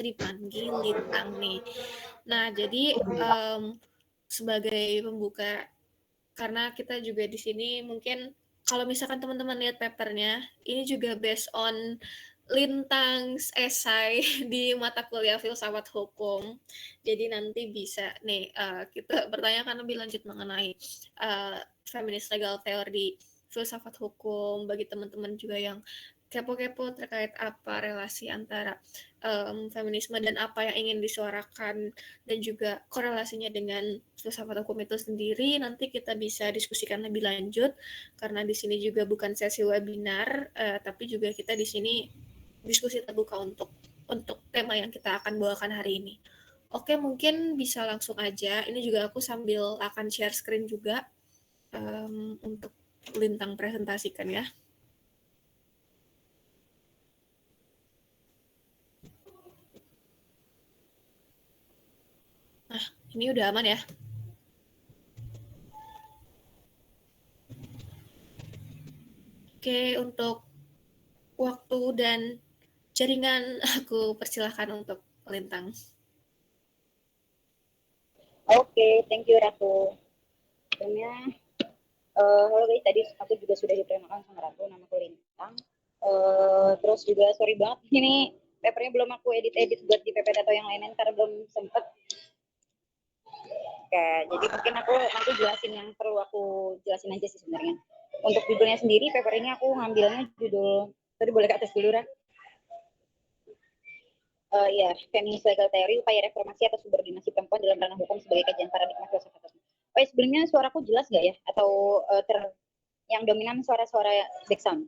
dipanggil Lintang nih. Nah, jadi sebagai pembuka, karena kita juga di sini mungkin kalau misalkan teman-teman lihat papernya, ini juga based on Lintang's esai di mata kuliah filsafat hukum. Jadi nanti bisa nih kita bertanyakan lebih lanjut mengenai feminist legal theory, filsafat hukum bagi teman-teman juga yang kepo-kepo terkait apa relasi antara feminisme dan apa yang ingin disuarakan dan juga korelasinya dengan filsafat hukum itu sendiri. Nanti kita bisa diskusikan lebih lanjut karena di sini juga bukan sesi webinar, tapi juga kita di sini diskusi terbuka untuk tema yang kita akan bawakan hari ini. Oke, mungkin bisa langsung aja. Ini juga aku sambil akan share screen juga untuk Lintang presentasikan ya. Nah, ini udah aman ya. Oke, untuk waktu dan jaringan aku persilahkan untuk Lintang. Oke, thank you Ratu. Sebelumnya, halo guys, tadi aku juga sudah diperkenalkan sama Ratu, nama aku Lintang. Terus juga sorry banget, ini papernya belum aku edit-edit buat di PPT atau yang lain-lain karena belum sempet. Oke, jadi mungkin aku nanti jelasin yang perlu aku jelasin aja sih sebenarnya. Untuk judulnya sendiri, paper ini aku ngambilnya judul, tadi boleh ke atas dulu, Ra? Ya, feminist legal theory, upaya reformasi atau subordinasi perempuan dalam ranah hukum sebagai kajian paradigma filsafat. Oh ya, sebelumnya suaraku jelas nggak ya? Atau yang dominan suara-suara background?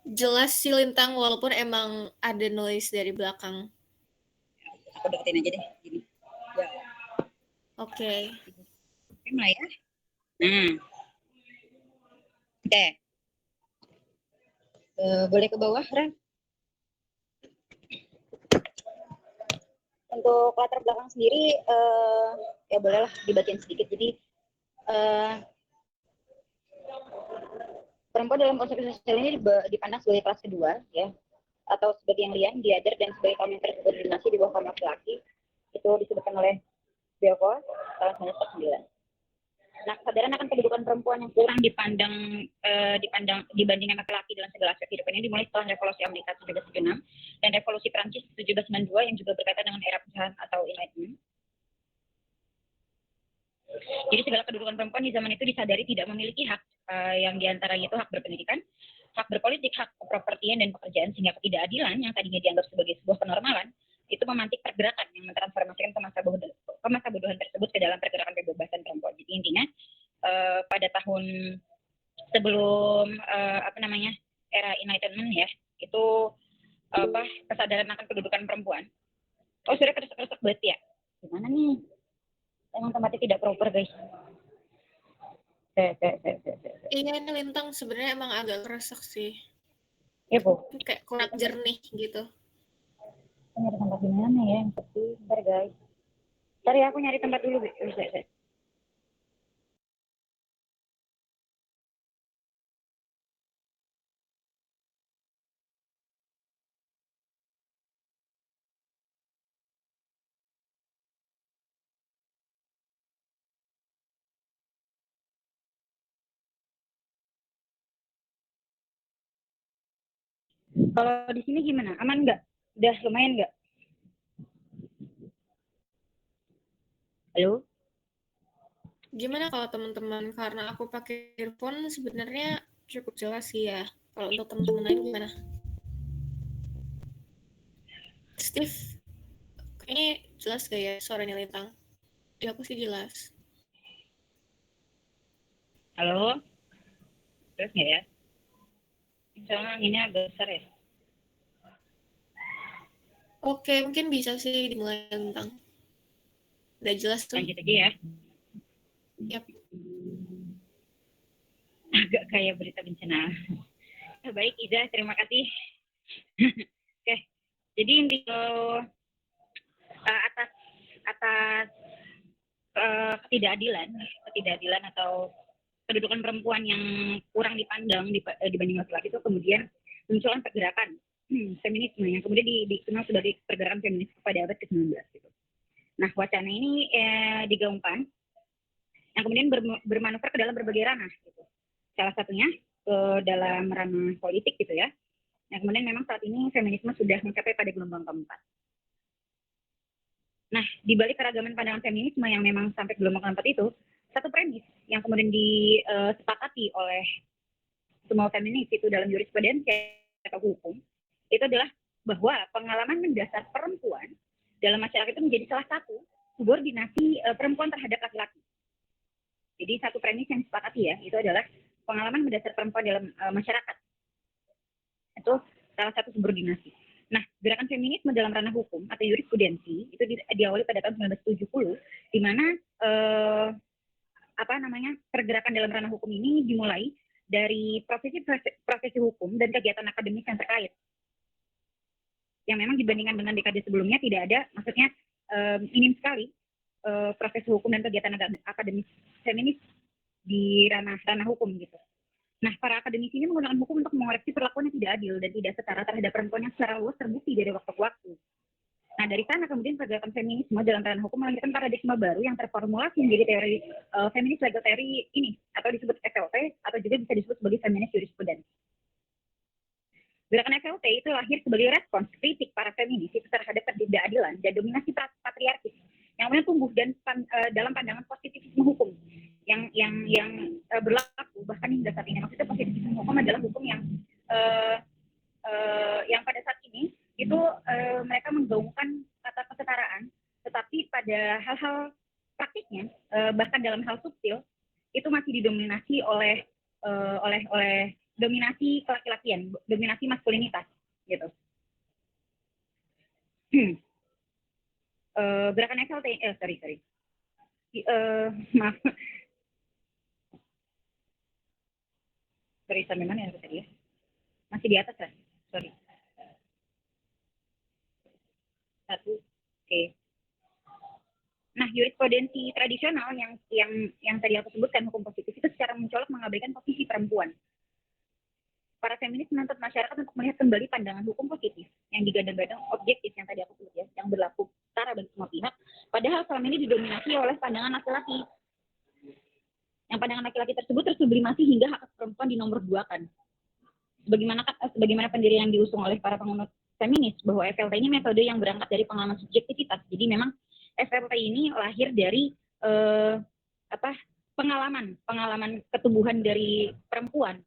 Jelas sih Lintang, walaupun emang ada noise dari belakang. Aku deketin aja deh, gini. Ya. Oke. Oke, mulai ya. Oke. Boleh ke bawah, Ren? Untuk latar belakang sendiri, ya bolehlah dibacain sedikit. Jadi, perempuan dalam konsep sosial ini dipandang sebagai kelas kedua, ya, atau sebagai yang liar, diajar, dan sebagai kaum yang tersubordinasi di bawah kaum laki-laki. Itu disebutkan oleh Bioco tahun 1949. Nah, kesadaran akan kedudukan perempuan yang kurang dipandang dibandingkan laki-laki dalam segala aspek kehidupan ini dimulai setelah revolusi Amerika 1776 dan revolusi Prancis 1792 yang juga berkaitan dengan era perusahaan atau Enlightenment. Jadi segala kedudukan perempuan di zaman itu disadari tidak memiliki hak yang diantaranya itu hak berpendidikan, hak berpolitik, hak kepropertian dan pekerjaan, sehingga ketidakadilan yang tadinya dianggap sebagai sebuah kenormalan itu memantik pergerakan yang mentransformasikan kemasabodohan tersebut ke dalam pergerakan kebebasan perempuan. Jadi intinya pada tahun sebelum era Enlightenment ya, itu kesadaran akan kedudukan perempuan. Oh, sudah keresek-keresek berarti ya? Gimana nih? Emang tempatnya tidak proper, guys. Iya, ini Lintang sebenarnya emang agak keresek sih. Ya, Bu. Kayak kurang jernih gitu. Nyari tempat di mana ya yang sepi? Bentar, guys. Bentar ya, aku nyari tempat dulu. Kalau di sini gimana? Aman nggak? Udah lumayan nggak? Halo? Gimana kalau teman-teman? Karena aku pakai earphone sebenarnya cukup jelas sih ya. Kalau untuk teman-teman lain gimana? Steve, ini jelas gak ya suaranya Lintang? Di aku sih jelas. Halo? Terus nggak ya? Soalnya ini agak besar ya. Oke, mungkin bisa sih dimulai Lintang. Udah jelas tuh. Lanjut aja ya. Yap. Agak kayak berita bencana. Baik, Ida, terima kasih. Oke, jadi inti atas ketidakadilan atau kedudukan perempuan yang kurang dipandang dibanding laki-laki itu kemudian munculkan pergerakan feminisme yang kemudian dikenal sebagai pergerakan feminis pada abad ke-19 gitu. Nah, wacana ini digaungkan yang kemudian bermanuver ke dalam berbagai ranah gitu. Salah satunya dalam ranah politik gitu ya. Yang kemudian memang saat ini feminisme sudah mencapai pada gelombang keempat. Nah, di balik keragaman pandangan feminisme yang memang sampai gelombang keempat itu, satu premis yang kemudian disepakati oleh semua feminis itu dalam jurisprudensi atau hukum, itu adalah bahwa pengalaman mendasar perempuan dalam masyarakat itu menjadi salah satu subordinasi perempuan terhadap laki-laki. Jadi satu premis yang disepakati ya, itu adalah pengalaman mendasar perempuan dalam masyarakat. Itu salah satu subordinasi. Nah, gerakan feminisme dalam ranah hukum atau jurisprudensi itu diawali pada tahun 1970, di mana pergerakan dalam ranah hukum ini dimulai dari profesi hukum dan kegiatan akademis yang terkait. Yang memang dibandingkan dengan dekade sebelumnya tidak ada, maksudnya minim sekali profesi hukum dan kegiatan akademis feminis di ranah hukum gitu. Nah, para akademisi ini menggunakan hukum untuk mengoreksi perlakuan yang tidak adil dan tidak setara terhadap perempuan yang secara luas terbukti dari waktu ke waktu. Nah, dari sana kemudian pergerakan feminisme dalam ranah hukum melahirkan paradigma baru yang terformulasi menjadi teori feminist legal theory ini, atau disebut FLT, atau juga bisa disebut sebagai feminist jurisprudence. Gerakan FLT itu lahir sebagai respons kritik para feminis itu terhadap ketidakadilan dan dominasi patriarkis yang kemudian tumbuh dan dalam pandangan positivisme hukum yang berlaku bahkan hingga saat ini. Maksudnya positivisme hukum adalah hukum yang pada saat ini itu mereka menggaungkan kata kesetaraan, tetapi pada hal-hal praktiknya bahkan dalam hal subtil itu masih didominasi oleh dominasi kelaki-lakian, dominasi maskulinitas gitu. Gerakan FLT, maaf. Sorry, sampai mana ya tadi ya? Masih di atas kan? Sorry. Satu, oke. Nah, jurisprudensi tradisional yang tadi aku sebutkan hukum positif itu secara mencolok mengabaikan posisi perempuan. Para feminis menuntut masyarakat untuk melihat kembali pandangan hukum positif yang digadang-gadang objektif yang tadi aku sebut ya, yang berlaku setara bagi semua pihak, padahal selama ini didominasi oleh pandangan laki-laki. Yang pandangan laki-laki tersebut tersublimasi hingga hak perempuan dinomorduakan. Sebagaimana pendirian yang diusung oleh para penganut feminis bahwa FLT ini metode yang berangkat dari pengalaman subjektivitas. Jadi memang FLT ini lahir dari pengalaman ketubuhan dari perempuan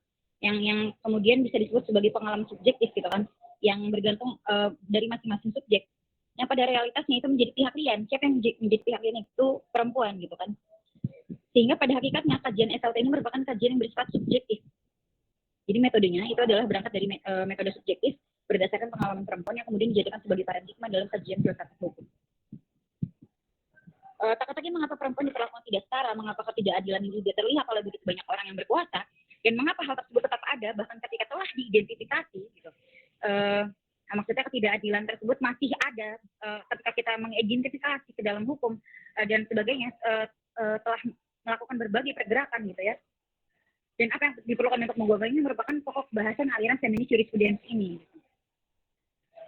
yang kemudian bisa disebut sebagai pengalaman subjektif gitu kan, yang bergantung dari masing-masing subjek. Yang pada realitasnya itu menjadi pihak lian. Siapa yang menjadi pihak lian itu perempuan gitu kan. Sehingga pada hakikatnya kajian SLT ini merupakan kajian yang bersifat subjektif. Jadi metodenya itu adalah berangkat dari metode subjektif berdasarkan pengalaman perempuan yang kemudian dijadikan sebagai paradigma dalam kajian filsafat hukum. Tak-tak mengapa perempuan diperlakukan tidak setara, mengapa ketidakadilan ini juga terlihat oleh begitu banyak orang yang berkuasa, dan mengapa hal tersebut tetap ada bahkan ketika telah diidentifikasi gitu. Maksudnya ketidakadilan tersebut masih ada ketika kita mengidentifikasi ke dalam hukum dan sebagainya, telah melakukan berbagai pergerakan gitu ya. Dan apa yang diperlukan untuk mengubah ini merupakan pokok bahasan aliran feminis jurisprudence ini.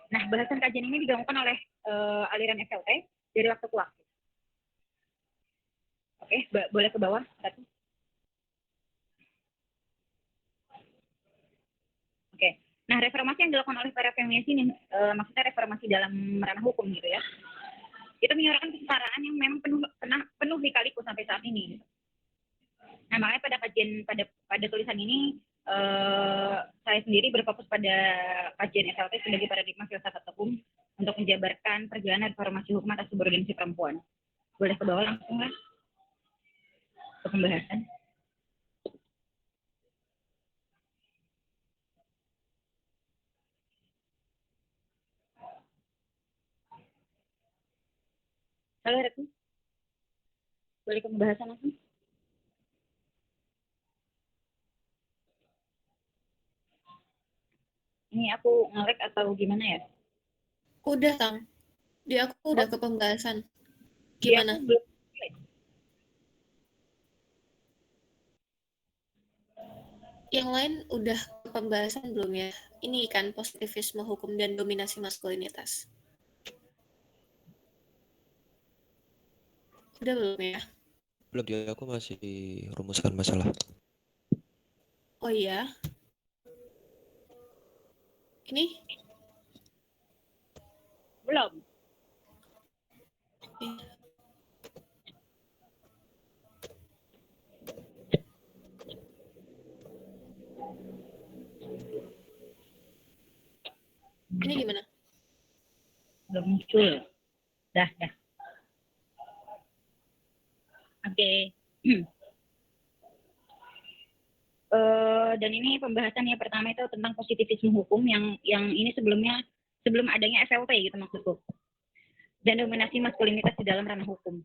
Nah, bahasan kajian ini digaungkan oleh aliran FLT dari waktu ke waktu. Oke, boleh ke bawah satu. Oke. Nah, reformasi yang dilakukan oleh para feminis ini, maksudnya reformasi dalam ranah hukum gitu ya, itu menyuarakan kesetaraan yang memang penuh lika-liku sampai saat ini. Nah, makanya pada tulisan ini saya sendiri berfokus pada kajian SLT sebagai paradigma filsafat hukum untuk menjabarkan perjalanan reformasi hukum atas subordinasi perempuan. Boleh ke bawah langsung lah untuk pembahasan. Halo Ratu, boleh ke pembahasan langsung? Ini aku nge-lag atau gimana ya? Udah, Kang. Di aku udah ke pembahasan. Di Gimana? aku belum. Yang lain udah ke pembahasan belum ya? ini kan positivisme hukum dan dominasi maskulinitas. Udah belum ya? Belum, dia aku masih rumuskan masalah. Oh iya. Ini? Belum. Ini gimana? Belum muncul. Dah. Oke. Dan ini pembahasan yang pertama itu tentang positivisme hukum yang ini sebelum adanya FLT gitu maksudku. Dan dominasi maskulinitas di dalam ranah hukum.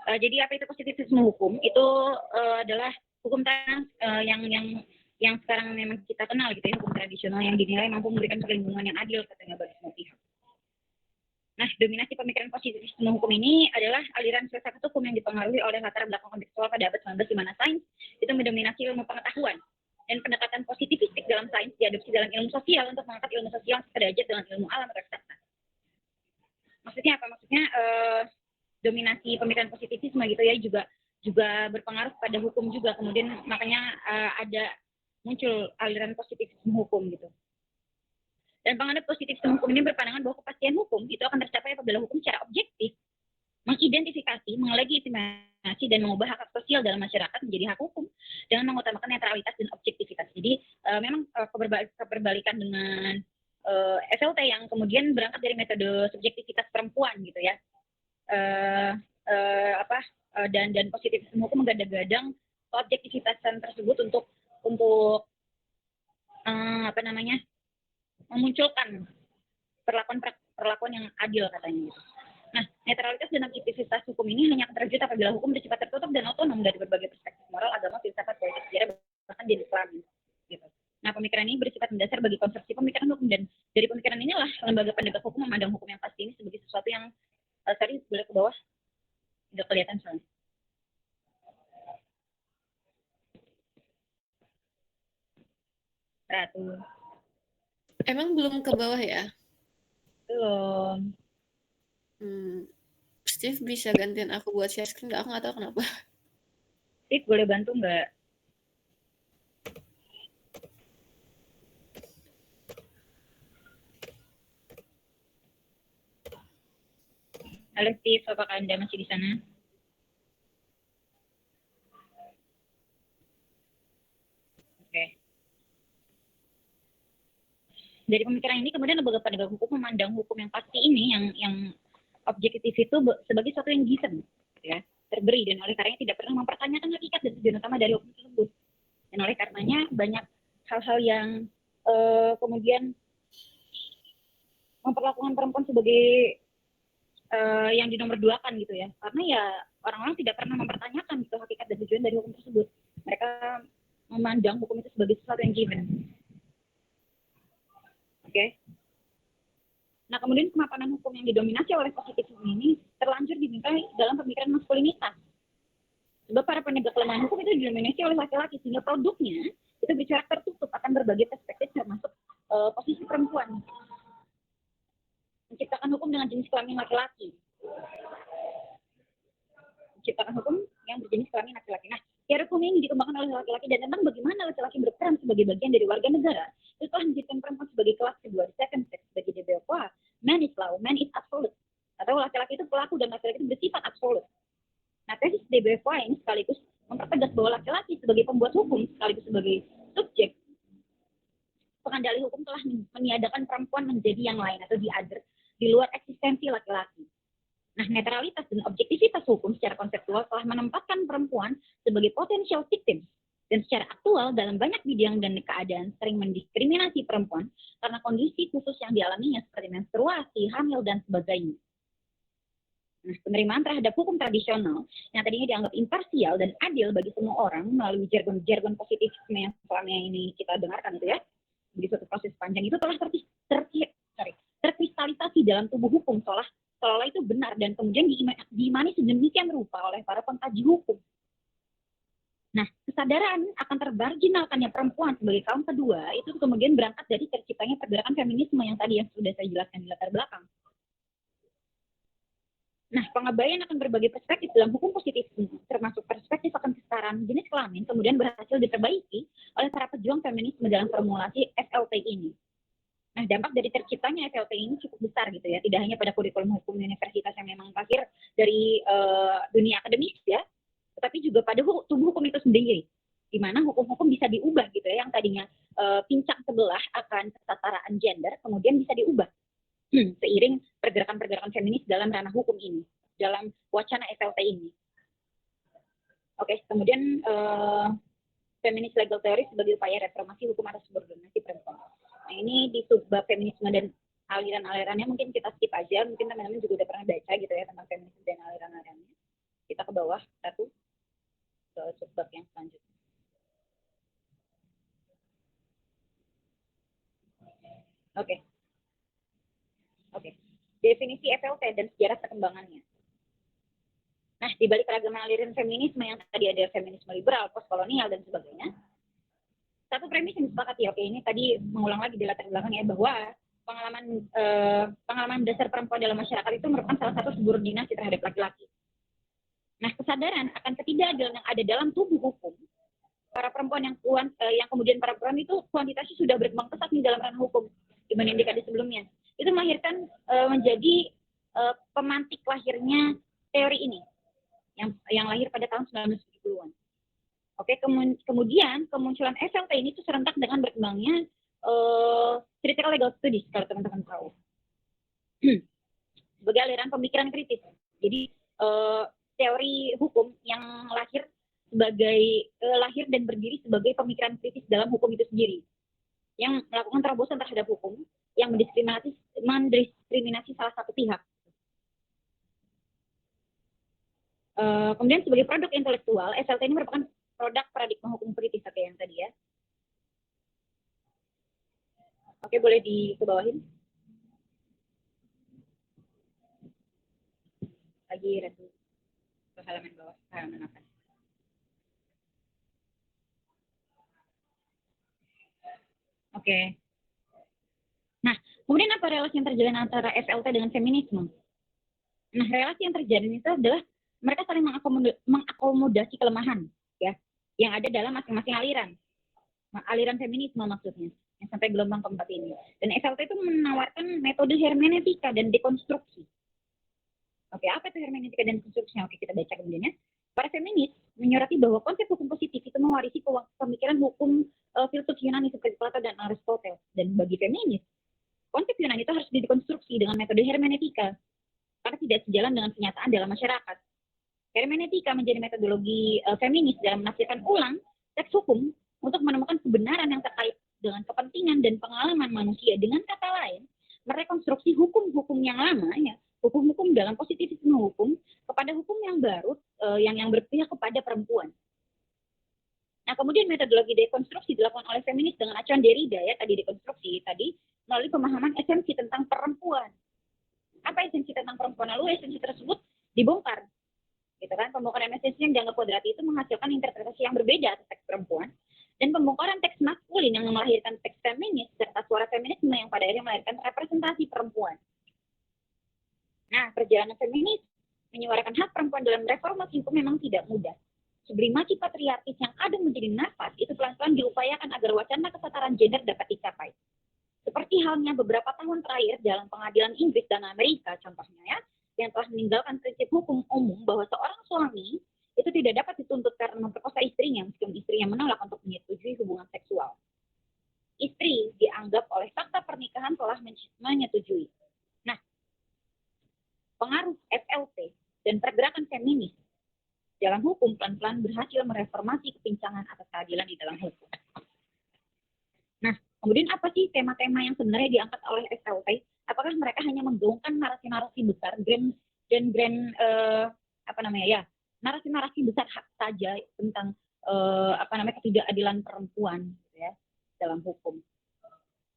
Jadi apa itu positivisme hukum? Itu adalah hukum yang sekarang memang kita kenal gitu ya, hukum tradisional yang dinilai mampu memberikan perlindungan yang adil katanya bagi semua pihak. Nah, dominasi pemikiran positivisme hukum ini adalah aliran filsafat hukum yang dipengaruhi oleh latar belakang kontekstual pada abad 19 di mana sains itu mendominasi ilmu pengetahuan dan pendekatan positivistik dalam sains diadopsi dalam ilmu sosial untuk mengangkat ilmu sosial sederajat dengan ilmu alam atau eksakta. Maksudnya apa? Maksudnya dominasi pemikiran positivisme gitu ya juga berpengaruh pada hukum juga, kemudian makanya ada muncul aliran positivisme hukum gitu. Dan penganut positivisme hukum ini berpandangan bahwa kepastian hukum itu akan tercapai apabila hukum secara objektif mengidentifikasi, melegitimasi, dan mengubah hak sosial dalam masyarakat menjadi hak hukum dengan mengutamakan netralitas dan objektivitas. Jadi memang keberbalikan dengan FLT yang kemudian berangkat dari metode subjektivitas perempuan gitu ya. Dan positivisme hukum menggadang-gadang objektivitasan tersebut untuk memunculkan perlakuan yang adil katanya gitu. Nah, netralitas dan objektivitas hukum ini hanya akan terwujud apabila hukum bersifat tertutup dan otonom dari berbagai perspektif moral, agama, filsafat, politik, sejarah, bahkan jenis kelamin gitu. Nah, pemikiran ini bersifat mendasar bagi konsepsi pemikiran hukum, dan dari pemikiran inilah lembaga penegak hukum memandang hukum yang pasti ini sebagai sesuatu yang tadi boleh ke bawah, tidak kelihatan soalnya. Ratu. Emang belum ke bawah ya? Belum. Steve bisa gantiin aku buat share screen nggak? Aku nggak tahu kenapa. Steve boleh bantu nggak? Halo Steve, apakah Anda masih di sana? Oke. Dari pemikiran ini kemudian lembaga penegak hukum memandang hukum yang pasti ini yang objektif itu sebagai sesuatu yang given, ya, terberi, dan oleh karenanya tidak pernah mempertanyakan hakikat dan tujuan utama dari hukum tersebut. Dan oleh karenanya banyak hal-hal yang kemudian memperlakukan perempuan sebagai yang dinomorduakan gitu ya, karena ya orang-orang tidak pernah mempertanyakan gitu hakikat dan tujuan dari hukum tersebut. Mereka memandang hukum itu sebagai sesuatu yang given. Oke. Nah, kemudian kemapanan hukum yang didominasi oleh positivisme ini terlanjur dibingkai dalam pemikiran maskulinitas. Sebab para penegak kelemahan hukum itu didominasi oleh laki-laki, sehingga produknya itu bicara tertutup akan berbagai perspektif termasuk posisi perempuan. Menciptakan hukum dengan jenis kelamin laki-laki. Menciptakan hukum yang berjenis kelamin laki-laki. Nah, teori hukum ini dikembangkan oleh laki-laki, dan tentang bagaimana laki-laki berperan sebagai bagian dari warga negara itu telah menjadikan perempuan sebagai kelas kedua, second sex, sebagai de Beauvoir, man is law, man is absolute, atau laki-laki itu pelaku dan laki-laki itu bersifat absolut. Nah, tesis de Beauvoir ini sekaligus mempertegas bahwa laki-laki sebagai pembuat hukum sekaligus sebagai subjek pengendali hukum telah meniadakan perempuan menjadi yang lain atau the other, di luar eksistensi laki-laki. Nah, netralitas dan objektivitas hukum secara konseptual telah menempatkan perempuan sebagai potensial victim, dan secara aktual dalam banyak bidang dan keadaan sering mendiskriminasi perempuan karena kondisi khusus yang dialaminya seperti menstruasi, hamil, dan sebagainya. Nah, penerimaan terhadap hukum tradisional yang tadinya dianggap imparsial dan adil bagi semua orang melalui jargon-jargon positifisme yang selama ini kita dengarkan itu ya, di suatu proses panjang itu telah terkristalisasi dalam tubuh hukum seolah-olah itu benar, dan kemudian diimani sedemikian rupa oleh para pengkaji hukum. Nah, kesadaran akan termarginalkannya perempuan sebagai kaum kedua itu kemudian berangkat dari terciptanya pergerakan feminisme yang tadi yang sudah saya jelaskan di latar belakang. Nah, pengabaian akan berbagai perspektif dalam hukum positivisme, termasuk perspektif akan kesetaraan jenis kelamin, kemudian berhasil diperbaiki oleh para pejuang feminisme dalam formulasi FLT ini. Nah, dampak dari terciptanya FLT ini cukup besar gitu ya, tidak hanya pada kurikulum hukum universitas yang memang lahir dari dunia akademis ya, tetapi juga pada tubuh hukum itu sendiri, di mana hukum-hukum bisa diubah gitu ya, yang tadinya pincang sebelah akan kesetaraan gender, kemudian bisa diubah seiring pergerakan-pergerakan feminis dalam ranah hukum ini, dalam wacana FLT ini. Oke, kemudian feminist legal theory sebagai upaya reformasi hukum atas subordinasi perempuan. Nah, ini di subbab feminisme dan aliran-alirannya mungkin kita skip aja, mungkin teman-teman juga udah pernah baca gitu ya tentang feminisme dan aliran-alirannya. Kita ke bawah satu ke subbab yang selanjutnya. Oke. Definisi FLT dan sejarah perkembangannya. Nah, di balik keragaman aliran feminisme yang tadi ada feminisme liberal, postkolonial dan sebagainya, satu premis yang disepakati, oke ini tadi mengulang lagi di latar belakang ya, bahwa pengalaman dasar perempuan dalam masyarakat itu merupakan salah satu subordinasi terhadap laki-laki. Nah, kesadaran akan ketidakadilan yang ada dalam tubuh hukum, para perempuan yang kemudian para perempuan itu kuantitasnya sudah berkembang pesat nih dalam ranah hukum dibanding dekade sebelumnya. Itu melahirkan menjadi pemantik lahirnya teori ini yang lahir pada tahun 1970-an. Oke, kemudian kemunculan FLT ini itu serentak dengan berkembangnya critical legal studies, kalau teman-teman tahu. Sebagai aliran pemikiran kritis. Jadi teori hukum yang lahir dan berdiri sebagai pemikiran kritis dalam hukum itu sendiri, yang melakukan terobosan terhadap hukum yang mendiskriminasi salah satu pihak. Kemudian sebagai produk intelektual, SLT ini merupakan produk paradigma hukum kritis kayak yang tadi ya. Oke, boleh dikebawahin. Lagi Ratu ke halaman bawah, halaman apa? Oke. Nah, kemudian apa relasi yang terjalin antara FLT dengan feminisme? Nah, relasi yang terjalin itu adalah mereka saling mengakomodasi kelemahan ya yang ada dalam masing-masing aliran feminisme maksudnya, yang sampai gelombang keempat ini. Dan FLT itu menawarkan metode hermeneutika dan dekonstruksi. Oke, apa itu hermeneutika dan dekonstruksi? Oke, kita baca kemudian ya. Para feminis menyoroti bahwa konsep hukum positif itu mewarisi pemikiran hukum filsuf Yunani seperti Plato dan Aristoteles. Dan bagi feminis, konsep Yunani itu harus dikonstruksi dengan metode hermeneutika karena tidak sejalan dengan kenyataan dalam masyarakat. Hermeneutika menjadi metodologi feminis dalam menafsirkan ulang teks hukum untuk menemukan kebenaran yang terkait dengan kepentingan dan pengalaman manusia. Dengan kata lain, merekonstruksi hukum-hukum yang lama, ya, hukum-hukum dalam positivisme hukum kepada hukum yang baru yang berpihak kepada perempuan. Nah, kemudian metodologi dekonstruksi dilakukan oleh feminis dengan acuan Derrida ya, tadi dekonstruksi tadi melalui pemahaman esensi tentang perempuan. Apa esensi tentang perempuan? Lalu esensi tersebut dibongkar. Gitu kan? Pembongkaran esensi yang dianggap kuadrati itu menghasilkan interpretasi yang berbeda atas teks perempuan, dan pembongkaran teks maskulin yang melahirkan teks feminis serta suara feminisme yang pada akhirnya melahirkan representasi perempuan. Nah, perjalanan feminis menyuarakan hak perempuan dalam reformasi hukum memang tidak mudah. Sublimasi patriarkis yang kadang menjadi nafas itu pelan-pelan diupayakan agar wacana kesetaraan gender dapat dicapai. Seperti halnya beberapa tahun terakhir dalam pengadilan Inggris dan Amerika contohnya ya, yang telah meninggalkan prinsip hukum umum bahwa seorang suami itu tidak dapat dituntut karena memperkosa istrinya meskipun istrinya menolak untuk menyetujui hubungan seksual. Istri dianggap oleh fakta pernikahan telah menyetujui. Nah, pengaruh FLT dan pergerakan feminis dalam hukum pelan-pelan berhasil mereformasi kepincangan atas keadilan di dalam hukum. Nah, kemudian apa sih tema-tema yang sebenarnya diangkat oleh FLT? Apakah mereka hanya menggaungkan narasi-narasi besar, narasi-narasi besar saja tentang ketidakadilan perempuan gitu ya, dalam hukum?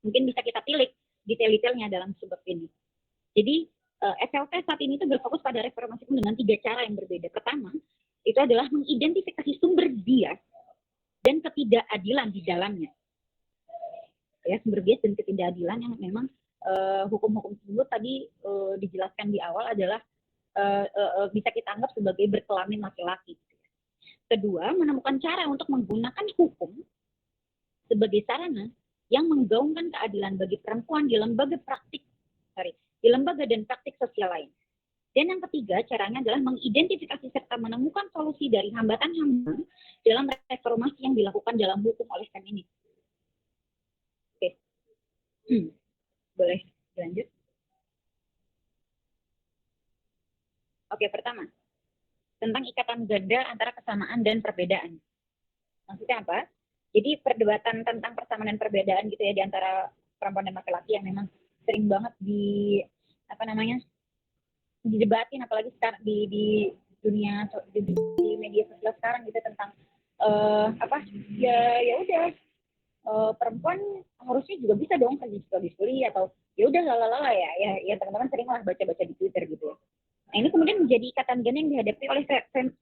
Mungkin bisa kita pilih detail-detailnya dalam subbab ini. Jadi FLT saat ini itu berfokus pada reformasi hukum dengan 3 cara yang berbeda. Pertama, itu adalah mengidentifikasi sumber bias dan ketidakadilan di dalamnya. Ya, sumber bias dan ketidakadilan yang memang hukum-hukum tersebut tadi dijelaskan di awal adalah bisa kita anggap sebagai berkelamin laki-laki. Kedua, menemukan cara untuk menggunakan hukum sebagai sarana yang menggaungkan keadilan bagi perempuan di lembaga dan praktik sosial lain. Dan yang ketiga, caranya adalah mengidentifikasi serta menemukan solusi dari hambatan-hambatan dalam reformasi yang dilakukan dalam hukum oleh feminis. Oke, boleh lanjut. Oke, pertama, tentang ikatan ganda antara kesamaan dan perbedaan. Maksudnya apa? Jadi perdebatan tentang persamaan dan perbedaan gitu ya di antara perempuan dan laki-laki yang memang sering banget didebatin, apalagi sekarang di dunia di media sosial sekarang gitu tentang perempuan harusnya juga bisa dong kerja sekali atau ya udah lalala ya teman-teman sering lah baca-baca di Twitter gitu ya. Nah, ini kemudian menjadi ikatan ganda yang dihadapi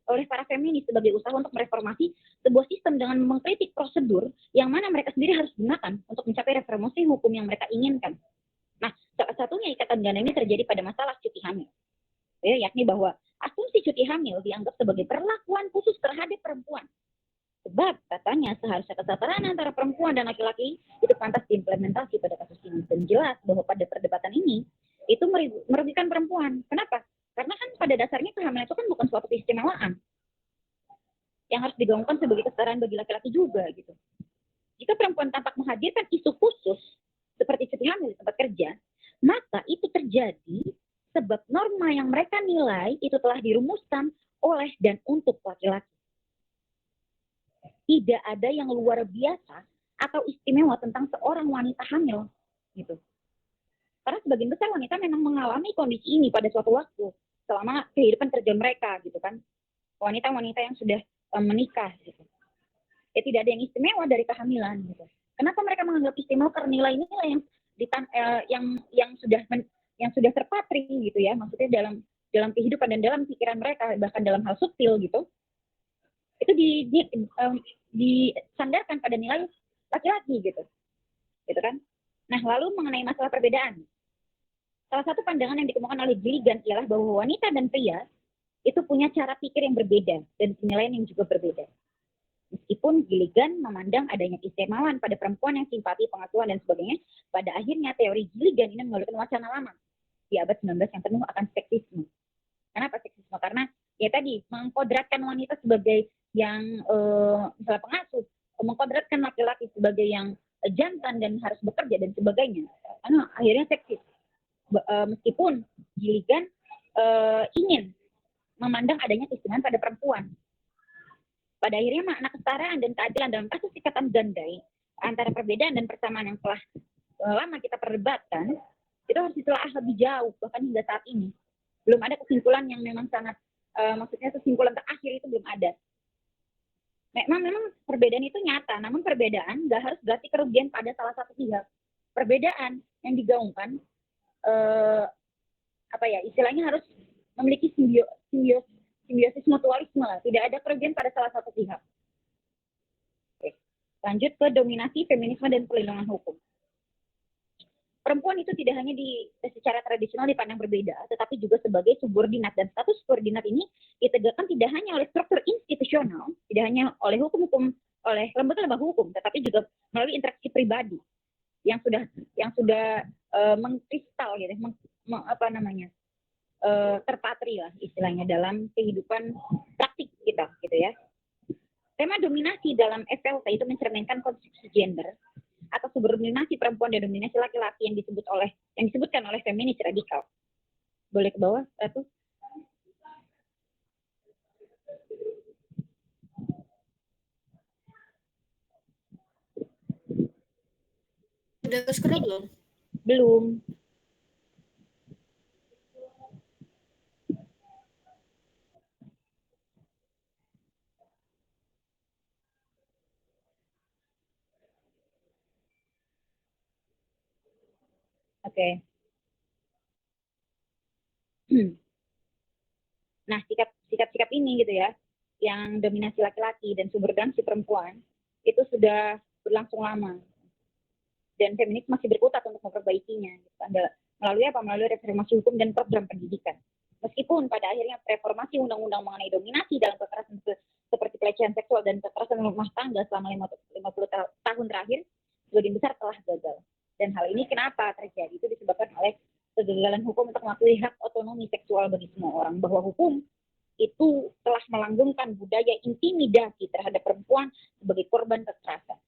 oleh para feminis sebagai usaha untuk mereformasi sebuah sistem dengan mengkritik prosedur yang mana mereka sendiri harus gunakan untuk mencapai reformasi hukum yang mereka inginkan. Nah, salah satunya ikatan ganda ini terjadi pada masalah cuti hamil. Ya, yakni bahwa asumsi cuti hamil dianggap sebagai perlakuan khusus terhadap perempuan. Sebab katanya seharusnya kesetaraan antara perempuan dan laki-laki itu pantas diimplementasi pada kasus ini. Dan jelas bahwa pada perdebatan ini itu merugikan perempuan. Kenapa? Karena kan pada dasarnya kehamilan itu kan bukan suatu keistimewaan yang harus digaungkan sebagai kesetaraan bagi laki-laki juga gitu. Jika perempuan tampak menghadirkan isu khusus seperti cuti hamil di tempat kerja, maka itu terjadi sebab norma yang mereka nilai itu telah dirumuskan oleh dan untuk laki-laki. Tidak ada yang luar biasa atau istimewa tentang seorang wanita hamil gitu. Karena sebagian besar wanita memang mengalami kondisi ini pada suatu waktu selama kehidupan kerja mereka gitu kan. Wanita-wanita yang sudah menikah gitu. Ya tidak ada yang istimewa dari kehamilan gitu. Kenapa mereka menganggap istimewa? Karena nilai-nilai yang sudah terpatri gitu ya. Maksudnya dalam kehidupan dan dalam pikiran mereka, bahkan dalam hal subtil gitu. Itu disandarkan pada nilai laki-laki gitu kan. Nah, lalu mengenai masalah perbedaan, salah satu pandangan yang dikemukakan oleh Gilligan ialah bahwa wanita dan pria itu punya cara pikir yang berbeda dan penilaian yang juga berbeda. Meskipun Gilligan memandang adanya keistimewaan pada perempuan yang simpati, pengasuhan dan sebagainya, pada akhirnya teori Gilligan ini mengeluarkan wacana lama di abad 19 yang penuh akan seksisme. Kenapa seksisme? Karena ya tadi mengkodratkan wanita sebagai yang misalnya pengasuh, mengkodratkan laki-laki sebagai yang jantan dan harus bekerja dan sebagainya. Karena akhirnya seksis. Meskipun Gilligan ingin memandang adanya keistimewaan pada perempuan. Pada akhirnya makna kesetaraan dan keadilan dalam kasus ikatan ganda antara perbedaan dan persamaan yang telah lama kita perdebatkan itu harus ditelaah lebih jauh bahkan hingga saat ini. Belum ada kesimpulan yang memang sangat maksudnya kesimpulan terakhir itu belum ada. Memang perbedaan itu nyata, namun perbedaan nggak harus berarti kerugian pada salah satu pihak. Perbedaan yang digaungkan istilahnya harus memiliki simbiosis mutualisme lah. Tidak ada kerugian pada salah satu pihak. Oke. Lanjut ke dominasi, feminisme, dan perlindungan hukum. Perempuan itu tidak hanya secara tradisional dipandang berbeda, tetapi juga sebagai subordinat. Dan status subordinat ini ditegakkan tidak hanya oleh struktur institusional, tidak hanya oleh oleh lembaga-lembaga hukum, tetapi juga melalui interaksi pribadi yang sudah mengkristal gitu, terpatri lah istilahnya dalam kehidupan praktik kita gitu ya. Tema dominasi dalam FLT itu mencerminkan konstruksi gender atau subordinasi perempuan dan dominasi laki-laki yang disebutkan oleh feminis radikal. Boleh ke bawah, Ratu? Udah ke-scroll belum? Belum. Oke. Nah, sikap-sikap ini gitu ya, yang dominasi laki-laki dan subordinasi perempuan, itu sudah berlangsung lama dan feminis masih berkutat untuk memperbaikinya gitu. Melalui apa? Melalui reformasi hukum dan program pendidikan. Meskipun pada akhirnya reformasi undang-undang mengenai dominasi dalam kekerasan seperti pelecehan seksual dan kekerasan rumah tangga selama 50 tahun terakhir sebagian besar telah gagal. Dan hal ini kenapa terjadi? Itu disebabkan oleh kegagalan hukum untuk mengakui hak otonomi seksual bagi semua orang, bahwa hukum itu telah melanggengkan budaya intimidasi terhadap perempuan sebagai korban kekerasan.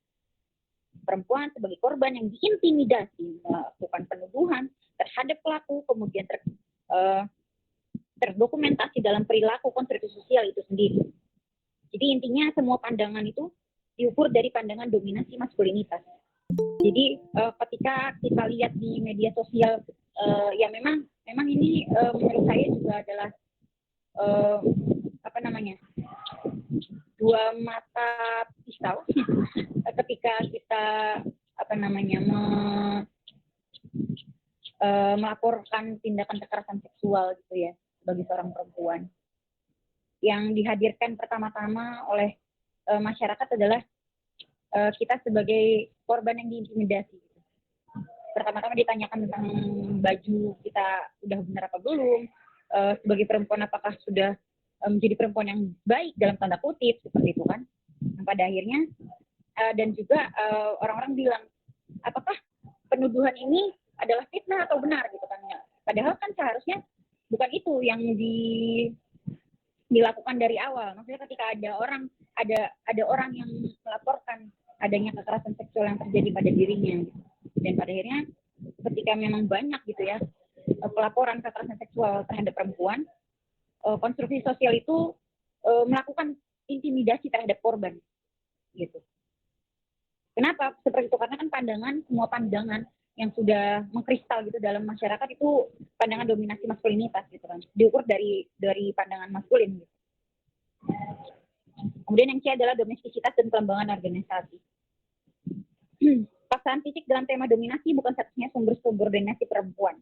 Perempuan sebagai korban yang diintimidasi, melakukan penuduhan terhadap pelaku, kemudian terdokumentasi dalam perilaku konstruksi sosial itu sendiri. Jadi intinya semua pandangan itu diukur dari pandangan dominasi maskulinitas. Jadi ketika kita lihat di media sosial, ya memang ini menurut saya juga adalah dua mata pisau ketika kita melaporkan tindakan kekerasan seksual gitu ya bagi seorang perempuan. Yang dihadirkan pertama-tama oleh masyarakat adalah kita sebagai korban yang diintimidasi. Pertama-tama ditanyakan tentang baju kita udah benar apa belum, sebagai perempuan apakah sudah menjadi perempuan yang baik dalam tanda kutip seperti itu kan. Nah, pada akhirnya dan juga orang-orang bilang apakah penuduhan ini adalah fitnah atau benar gitu kan ya. Padahal kan seharusnya bukan itu yang dilakukan dari awal. Maksudnya ketika ada orang yang melaporkan adanya kekerasan seksual yang terjadi pada dirinya gitu. Dan pada akhirnya ketika memang banyak gitu ya pelaporan kekerasan seksual terhadap perempuan, konstruksi sosial itu melakukan intimidasi terhadap korban gitu. Kenapa seperti itu? Karena kan semua pandangan yang sudah mengkristal gitu dalam masyarakat itu pandangan dominasi maskulinitas gitu kan, diukur dari pandangan maskulin gitu. Kemudian yang C adalah domestisitas dan pengembangan organisasi. Paksaan fisik dalam tema dominasi bukan satunya sumber subordinasi perempuan.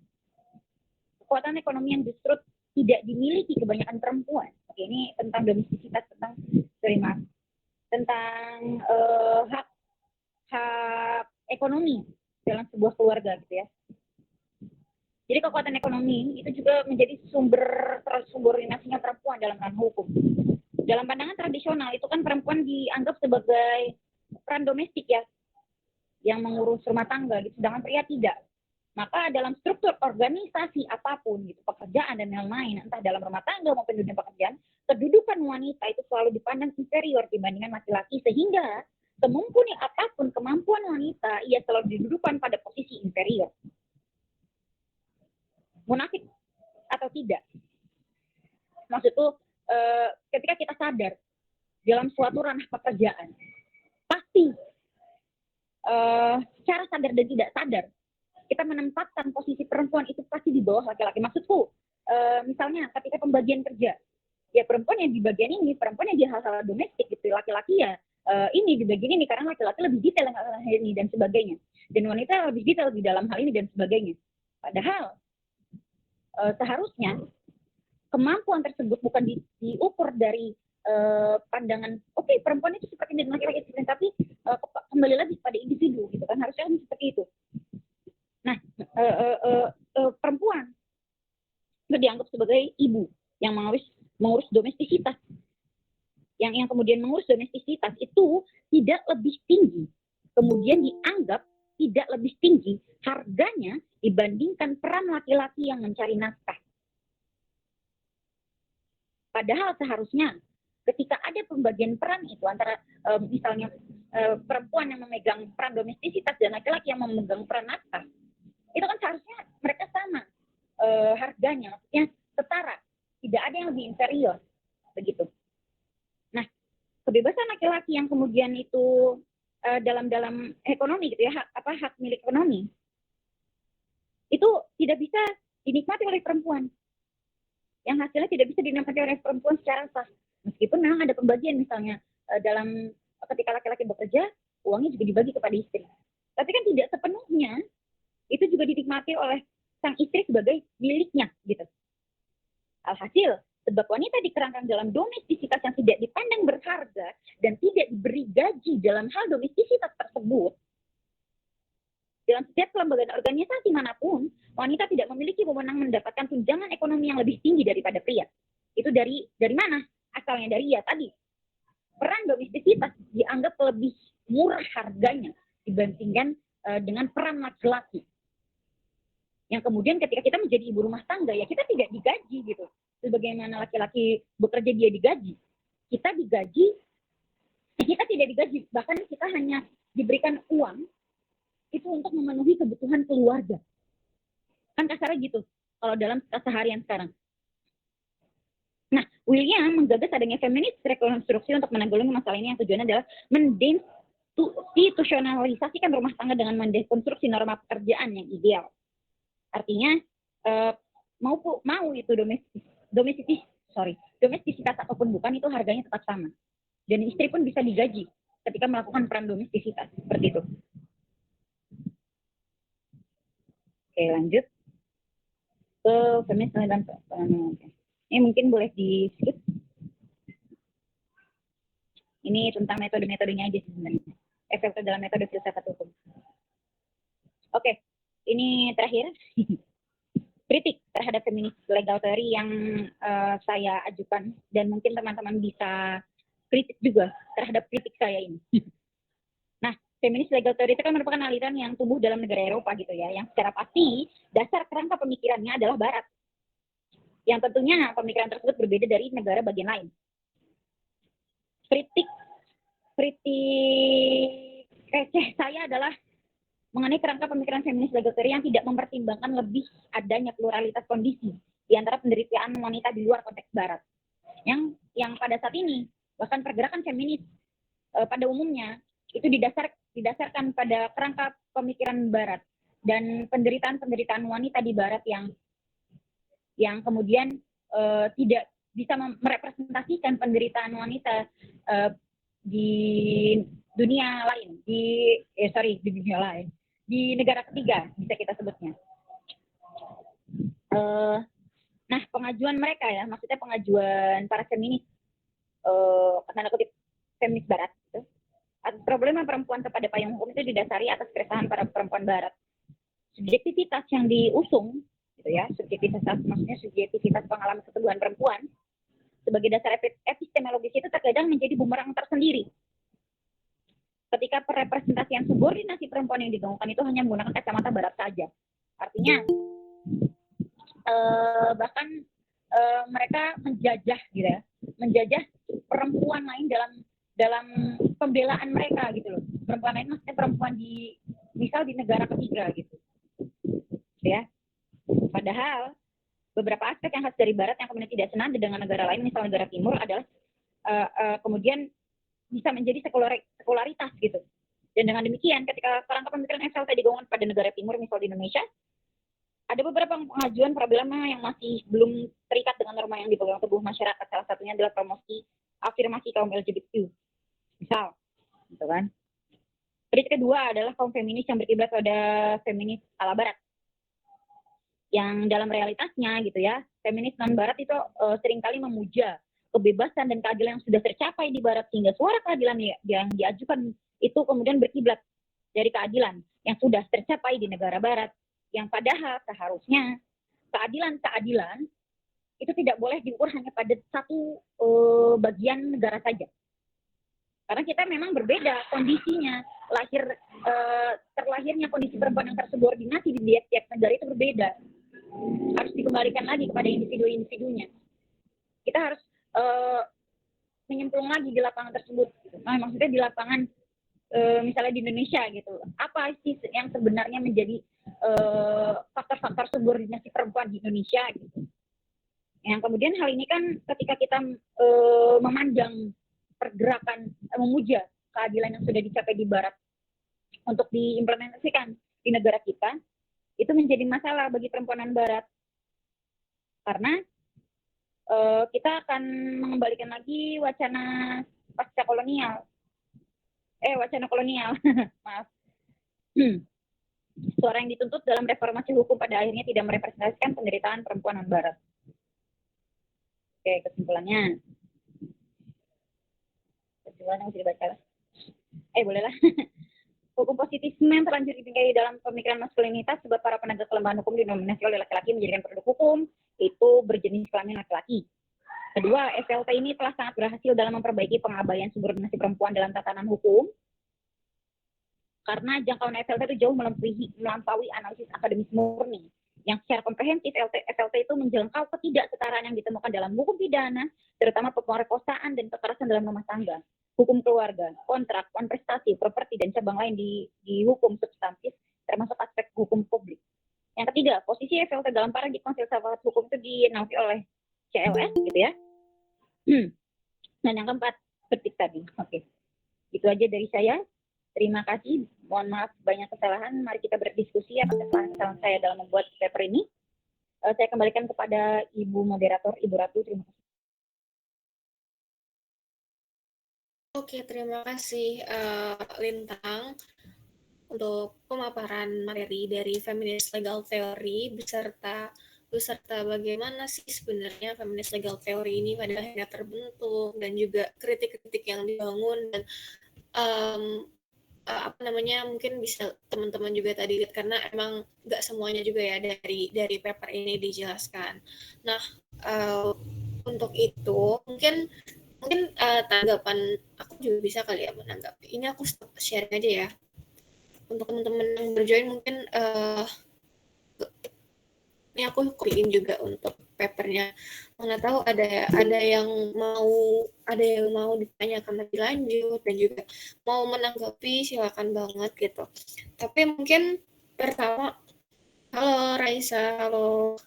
Kekuatan ekonomi yang justru tidak dimiliki kebanyakan perempuan. Oke, ini tentang domestisitas, tentang hak ekonomi dalam sebuah keluarga gitu ya. Jadi kekuatan ekonomi itu juga menjadi sumber subordinasinya perempuan dalam ranah hukum. Dalam pandangan tradisional itu kan perempuan dianggap sebagai peran domestik ya, yang mengurus rumah tangga gitu, sedangkan pria tidak. Maka dalam struktur organisasi apapun gitu, pekerjaan dan lain-lain, entah dalam rumah tangga maupun dunia pekerjaan, kedudukan wanita itu selalu dipandang inferior dibandingkan laki-laki, sehingga semumpuni apapun kemampuan wanita, ia selalu didudukan pada posisi inferior. Munafik atau tidak? Maksudku, ketika kita sadar dalam suatu ranah pekerjaan, pasti secara sadar dan tidak sadar, kita menempatkan posisi perempuan itu pasti di bawah laki-laki. Maksudku, misalnya ketika pembagian kerja, ya perempuan yang di bagian ini, perempuan yang di hal-hal domestik gitu, laki-laki ya ini di bagian ini karena laki-laki lebih detail dalam hal ini dan sebagainya, dan wanita lebih detail di dalam hal ini dan sebagainya. Padahal seharusnya kemampuan tersebut bukan diukur dari pandangan oke, perempuan itu seperti ini, laki-laki seperti ini, tapi kembali lagi pada individu gitu kan, harusnya seperti itu. Nah, perempuan itu dianggap sebagai ibu yang mengurus domestisitas. Yang kemudian mengurus domestisitas itu tidak lebih tinggi, kemudian dianggap tidak lebih tinggi harganya dibandingkan peran laki-laki yang mencari nafkah. Padahal seharusnya ketika ada pembagian peran itu antara misalnya perempuan yang memegang peran domestisitas dan laki-laki yang memegang peran nafkah, itu kan seharusnya mereka sama harganya, maksudnya setara, tidak ada yang lebih inferior begitu. Nah, kebebasan laki-laki yang kemudian itu dalam ekonomi gitu ya, hak milik ekonomi itu tidak bisa dinikmati oleh perempuan, yang hasilnya tidak bisa dinikmati oleh perempuan secara sah. Meskipun memang ada pembagian misalnya dalam ketika laki-laki bekerja, uangnya juga dibagi kepada istri. Tapi kan tidak sepenuhnya itu juga dinikmati oleh sang istri sebagai miliknya gitu. Alhasil Sebab wanita dikerangkan dalam domestisitas yang tidak dipandang berharga dan tidak diberi gaji dalam hal domestisitas tersebut. Dalam setiap kelembagaan organisasi manapun, wanita tidak memiliki wewenang mendapatkan tunjangan ekonomi yang lebih tinggi daripada pria. Itu dari mana? Asalnya dari tadi. Peran domestisitas dianggap lebih murah harganya dibandingkan dengan peran laki-laki. Yang kemudian ketika kita menjadi ibu rumah tangga, ya kita tidak digaji gitu. Sebagaimana laki-laki bekerja dia digaji. Kita digaji, kita tidak digaji. Bahkan kita hanya diberikan uang itu untuk memenuhi kebutuhan keluarga. Kan kasarnya gitu, kalau dalam keseharian sekarang. Nah, William menggagas adanya feminis rekonstruksi untuk menanggulangi masalah ini yang tujuannya adalah mendestitusionalisasikan rumah tangga dengan mendekonstruksi norma pekerjaan yang ideal. Artinya, mau itu domestisitas ataupun bukan, itu harganya tetap sama. Dan istri pun bisa digaji ketika melakukan peran domestisitas, seperti itu. Oke, lanjut ke feminis dan ini mungkin boleh di skip. Ini tentang metode-metodenya aja sebenarnya. Efek dalam metode filsafat hukum. Oke, ini terakhir. Kritik terhadap feminis legal theory yang saya ajukan, dan mungkin teman-teman bisa kritik juga terhadap kritik saya ini. Nah, feminis legal theory itu kan merupakan aliran yang tumbuh dalam negara Eropa gitu ya, yang secara pasti dasar kerangka pemikirannya adalah Barat. Yang tentunya pemikiran tersebut berbeda dari negara bagian lain. Kritik receh saya adalah mengenai kerangka pemikiran feminis legal theory yang tidak mempertimbangkan lebih adanya pluralitas kondisi di antara penderitaan wanita di luar konteks Barat. Yang pada saat ini, bahkan pergerakan feminis pada umumnya itu didasarkan pada kerangka pemikiran Barat dan penderitaan wanita di Barat yang kemudian tidak bisa merepresentasikan penderitaan wanita di dunia lain, di dunia lain, di negara ketiga bisa kita sebutnya. Nah, pengajuan mereka ya, maksudnya pengajuan para feminis, tanda kutip feminis Barat, gitu. Problema perempuan kepada payung hukum itu didasari atas keresahan para perempuan Barat. Subjektivitas yang diusung, gitu ya, subjektivitas pengalaman keteguhan perempuan sebagai dasar epistemologis itu terkadang menjadi bumerang tersendiri. Ketika representasian subordinasi perempuan yang digaungkan itu hanya menggunakan kacamata Barat saja. Artinya, bahkan mereka menjajah, gitu ya, menjajah perempuan lain dalam pembelaan mereka gitu loh. Perempuan lain maksudnya perempuan misal di negara ketiga gitu. Ya. Padahal beberapa aspek yang khas dari Barat yang kemudian tidak senada dengan negara lain, misal negara Timur, adalah kemudian bisa menjadi sekularitas gitu. Dan dengan demikian, ketika kerangka pemikiran Excel tadi digaungkan pada negara Timur, misal di Indonesia, ada beberapa pengajuan problema yang masih belum terikat dengan norma yang dipegang teguh masyarakat. Salah satunya adalah promosi afirmasi kaum LGBTQ. Misal, gitu kan. Kritik kedua adalah kaum feminis yang berkiblat pada feminis ala Barat. Yang dalam realitasnya gitu ya, feminis non-Barat itu seringkali memuja kebebasan dan keadilan yang sudah tercapai di Barat, sehingga suara keadilan yang diajukan itu kemudian berkiblat dari keadilan yang sudah tercapai di negara Barat, yang padahal seharusnya keadilan itu tidak boleh diukur hanya pada satu bagian negara saja. Karena kita memang berbeda kondisinya, terlahirnya kondisi perempuan yang tersubordinasi di tiap negara itu berbeda. Harus dikembalikan lagi kepada individu-individunya. Kita harus menyemplung lagi di lapangan tersebut. Nah, maksudnya di lapangan misalnya di Indonesia gitu. Apa sih yang sebenarnya menjadi faktor-faktor subordinasi perempuan di Indonesia gitu. Yang kemudian hal ini kan ketika kita memandang pergerakan memuja keadilan yang sudah dicapai di Barat untuk diimplementasikan di negara kita, itu menjadi masalah bagi perempuan Barat. Karena kita akan mengembalikan lagi wacana kolonial. Maaf. Suara yang dituntut dalam reformasi hukum pada akhirnya tidak merepresentasikan penderitaan perempuan Barat. Oke, kesimpulannya bisa dibaca lah. Bolehlah. Hukum positivisme yang terlanjur ditinggali dalam pemikiran maskulinitas sebab para penegak kelembagaan hukum didominasi oleh laki-laki menjadikan produk hukum itu berjenis kelamin laki-laki. Kedua, FLT ini telah sangat berhasil dalam memperbaiki pengabaian subordinasi perempuan dalam tatanan hukum karena jangkauan FLT itu jauh melampaui analisis akademis murni. Yang secara komprehensif, FLT itu menjangkau ketidaksetaraan yang ditemukan dalam hukum pidana, terutama pemerkosaan dan kekerasan dalam rumah tangga, hukum keluarga, kontrak, prestasi, properti, dan cabang lain di hukum substantif, termasuk aspek hukum publik. Yang ketiga, posisi FLT dalam paradigma filsafat hukum itu dinaungi oleh CLS, gitu ya. Dan yang keempat, petik tadi. Oke. Itu aja dari saya. Terima kasih. Mohon maaf banyak kesalahan. Mari kita berdiskusi atas kesalahan saya dalam membuat paper ini. Saya kembalikan kepada Ibu Moderator, Ibu Ratu. Terima kasih. Oke, terima kasih Lintang untuk pemaparan materi dari Feminist Legal Theory beserta bagaimana sih sebenarnya Feminist Legal Theory ini pada akhirnya terbentuk dan juga kritik-kritik yang dibangun dan mungkin bisa teman-teman juga tadi lihat karena emang nggak semuanya juga ya dari paper ini dijelaskan. Nah, untuk itu mungkin tanggapan aku juga bisa kali ya menanggapi. Ini aku sharing aja ya. Untuk teman-teman yang berjoin mungkin ini aku bikin juga untuk papernya. Mana tahu ada yang mau ditanyakan lebih lanjut dan juga mau menanggapi silakan banget gitu. Tapi mungkin pertama, halo Raisa, halo.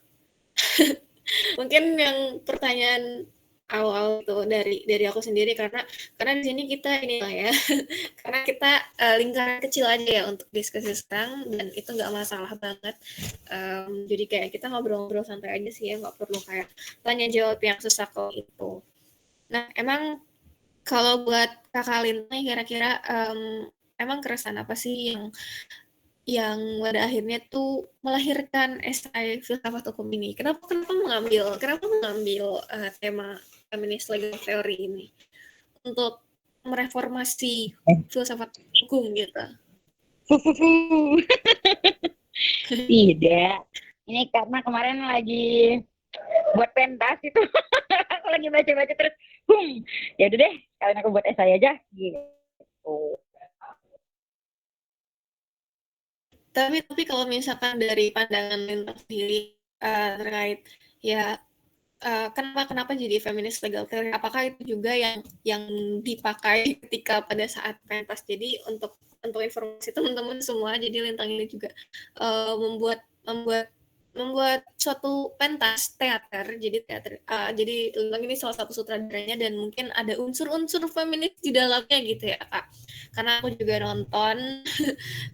Mungkin yang pertanyaan awal itu dari aku sendiri karena di sini kita inilah ya karena kita lingkaran kecil aja ya untuk diskusi sekarang dan itu nggak masalah banget. Jadi kayak kita ngobrol-ngobrol santai aja sih ya, nggak perlu kayak tanya jawab yang susah kalau itu. Nah emang kalau buat Kakak Lintang kira-kira emang keresahan apa sih yang pada akhirnya tuh melahirkan esai filsafat hukum ini? Kenapa mengambil tema feminist legal theory ini untuk mereformasi filsafat hukum gitu? Tidak. Ini karena kemarin lagi buat pentas itu. Aku lagi baca-baca terus. Ya udah deh, kalian aku buat esai aja gitu. Tapi kalau misalkan dari pandangan Lintang sendiri terkait ya kenapa jadi feminist legal theory? Apakah itu juga yang dipakai ketika pada saat pentas? Jadi untuk informasi teman-teman semua, jadi Lintang ini juga membuat suatu pentas teater. Jadi Lintang ini salah satu sutradaranya dan mungkin ada unsur-unsur feminis di dalamnya gitu ya Kak. Karena aku juga nonton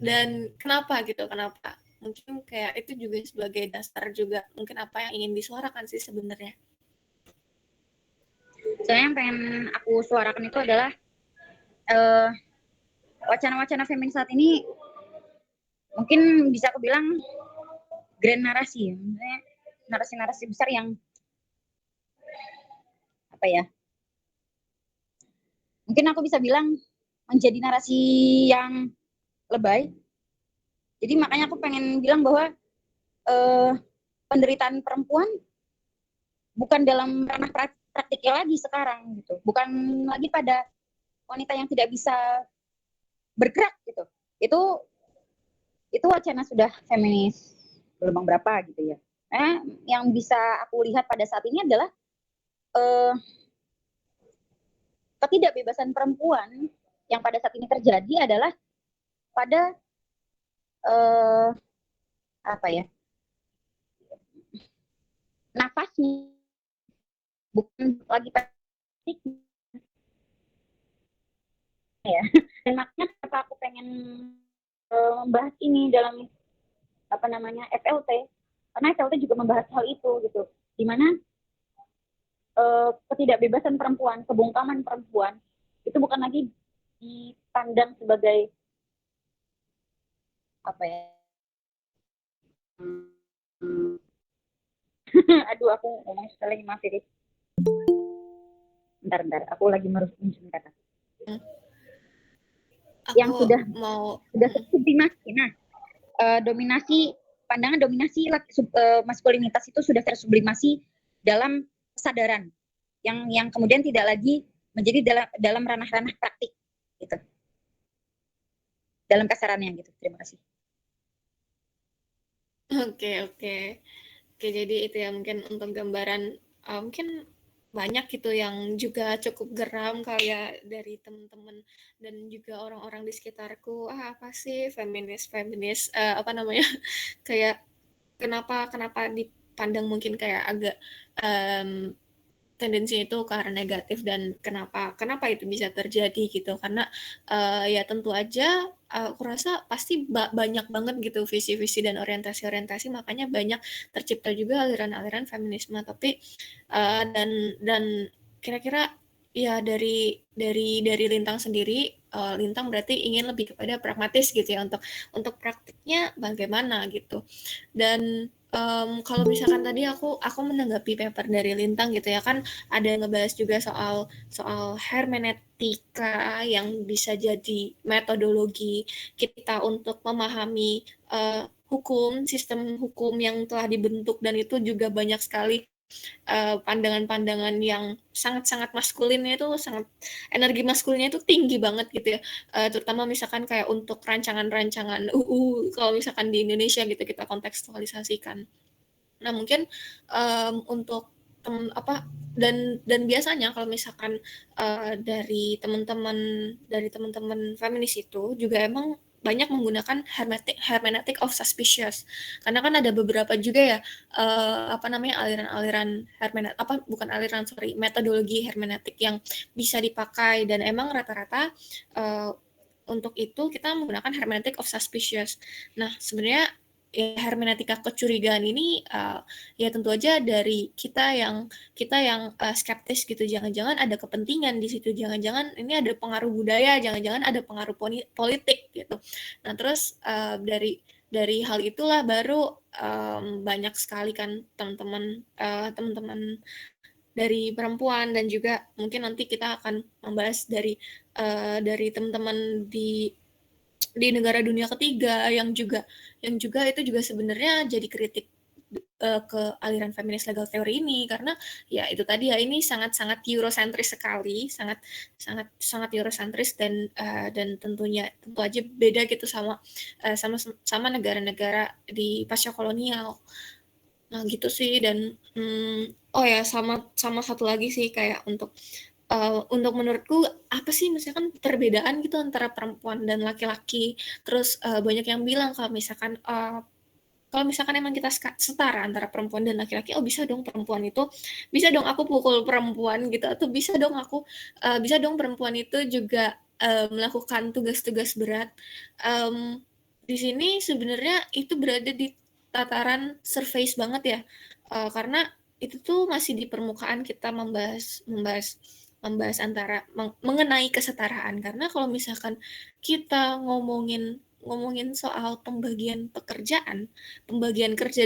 dan kenapa? Mungkin kayak itu juga sebagai dasar juga mungkin apa yang ingin disuarakan sih sebenarnya. Soalnya yang pengen aku suarakan itu adalah wacana-wacana feminis saat ini mungkin bisa aku bilang grand narasi, maksudnya narasi-narasi besar yang apa ya? Mungkin aku bisa bilang menjadi narasi yang lebay. Jadi makanya aku pengen bilang bahwa penderitaan perempuan bukan dalam ranah praktiknya lagi sekarang gitu, bukan lagi pada wanita yang tidak bisa bergerak gitu. Itu wacana sudah feminis gelombang berapa gitu ya. Yang bisa aku lihat pada saat ini adalah ketidakbebasan perempuan yang pada saat ini terjadi adalah pada apa ya, nafasnya, bukan lagi praktik ya. Dan makanya kenapa aku pengen membahas ini dalam FLT, karena FLT juga membahas hal itu gitu, dimana ketidakbebasan perempuan, kebungkaman perempuan itu bukan lagi dipandang sebagai apa ya, aduh aku ngomong sekali maaf ya. Bentar, aku lagi merumuskan kata. Hmm. Yang Aku sudah mau tersublimasi. Nah, pandangan dominasi maskulinitas itu sudah tersublimasi dalam kesadaran yang kemudian tidak lagi menjadi dalam ranah-ranah praktik gitu. Dalam kasarannya gitu. Terima kasih. oke oke. Oke, jadi itu ya mungkin untuk gambaran, mungkin banyak gitu yang juga cukup geram kayak dari teman-teman dan juga orang-orang di sekitarku, "Ah, apa sih feminis feminis," apa namanya, kayak kenapa kenapa dipandang mungkin kayak agak, mmm, tendensinya itu ke arah negatif dan kenapa kenapa itu bisa terjadi gitu. Karena, ya tentu aja, aku rasa pasti banyak banget gitu visi-visi dan orientasi-orientasi, makanya banyak tercipta juga aliran-aliran feminisme. Tapi, dan kira-kira ya dari Lintang sendiri, Lintang berarti ingin lebih kepada pragmatis gitu ya untuk praktiknya bagaimana gitu. Dan, kalau misalkan tadi aku menanggapi paper dari Lintang gitu ya, kan ada yang ngebahas juga soal soal hermeneutika yang bisa jadi metodologi kita untuk memahami, sistem hukum yang telah dibentuk dan itu juga banyak sekali pandangan-pandangan yang sangat-sangat maskulinnya itu energi maskulinnya itu tinggi banget gitu ya, terutama misalkan kayak untuk rancangan-rancangan UU kalau misalkan di Indonesia gitu kita kontekstualisasikan. Nah mungkin, untuk apa, dan biasanya kalau misalkan, dari teman-teman feminis itu juga emang banyak menggunakan hermeneutic of suspicious. Karena kan ada beberapa juga ya, apa namanya, aliran-aliran apa, bukan aliran, sorry, metodologi hermeneutik yang bisa dipakai dan emang rata-rata, eee, untuk itu kita menggunakan hermeneutic of suspicious. Nah, sebenarnya ya hermeneutika kecurigaan ini, ya tentu aja dari kita yang skeptis gitu, jangan-jangan ada kepentingan di situ, jangan-jangan ini ada pengaruh budaya, jangan-jangan ada pengaruh politik gitu. Nah terus, dari hal itulah baru, banyak sekali kan teman-teman dari perempuan dan juga mungkin nanti kita akan membahas dari teman-teman di negara dunia ketiga yang juga itu juga sebenarnya jadi kritik ke aliran feminis legal theory ini karena ya itu tadi ya ini sangat-sangat Eurocentris sekali, sangat sangat sangat Eurocentris dan tentu aja beda gitu sama negara-negara di pasca kolonial. Nah gitu sih dan oh ya sama satu lagi sih kayak untuk menurutku apa sih misalkan perbedaan gitu antara perempuan dan laki-laki, terus, banyak yang bilang kalau misalkan emang kita setara antara perempuan dan laki-laki, oh bisa dong aku pukul perempuan gitu, atau bisa dong perempuan itu juga, melakukan tugas-tugas berat. Mmm, di sini sebenarnya itu berada di tataran surface banget ya, karena itu tuh masih di permukaan kita membahas membahas membahas antara mengenai kesetaraan. Karena kalau misalkan kita ngomongin ngomongin soal pembagian kerja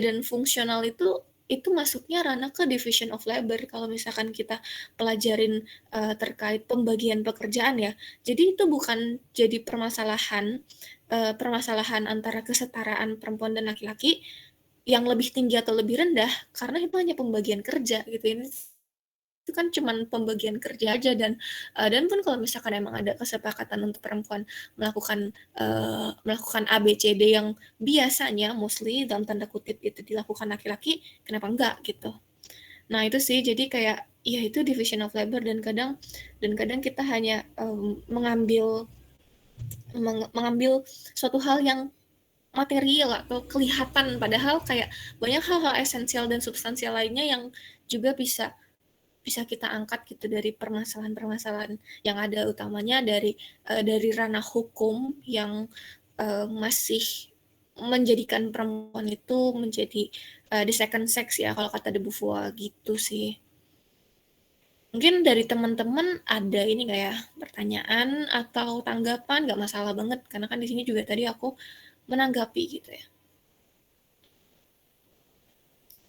dan fungsional itu masuknya ranah ke division of labor kalau misalkan kita pelajarin, terkait pembagian pekerjaan ya. Jadi itu bukan jadi permasalahan antara kesetaraan perempuan dan laki-laki yang lebih tinggi atau lebih rendah, karena itu hanya pembagian kerja gitu. Ini itu kan cuman pembagian kerja aja dan pun kalau misalkan emang ada kesepakatan untuk perempuan melakukan A, B, C, D yang biasanya mostly dalam tanda kutip itu dilakukan laki-laki, kenapa enggak gitu. Nah itu sih jadi kayak ya itu division of labor dan kadang kita hanya mengambil suatu hal yang material atau kelihatan padahal kayak banyak hal-hal esensial dan substansial lainnya yang juga bisa bisa kita angkat gitu dari permasalahan-permasalahan yang ada utamanya dari ranah hukum yang masih menjadikan perempuan itu menjadi the second sex ya kalau kata de Beauvoir gitu sih. Mungkin dari teman-teman ada ini nggak ya pertanyaan atau tanggapan nggak masalah banget karena kan di sini juga tadi aku menanggapi gitu ya.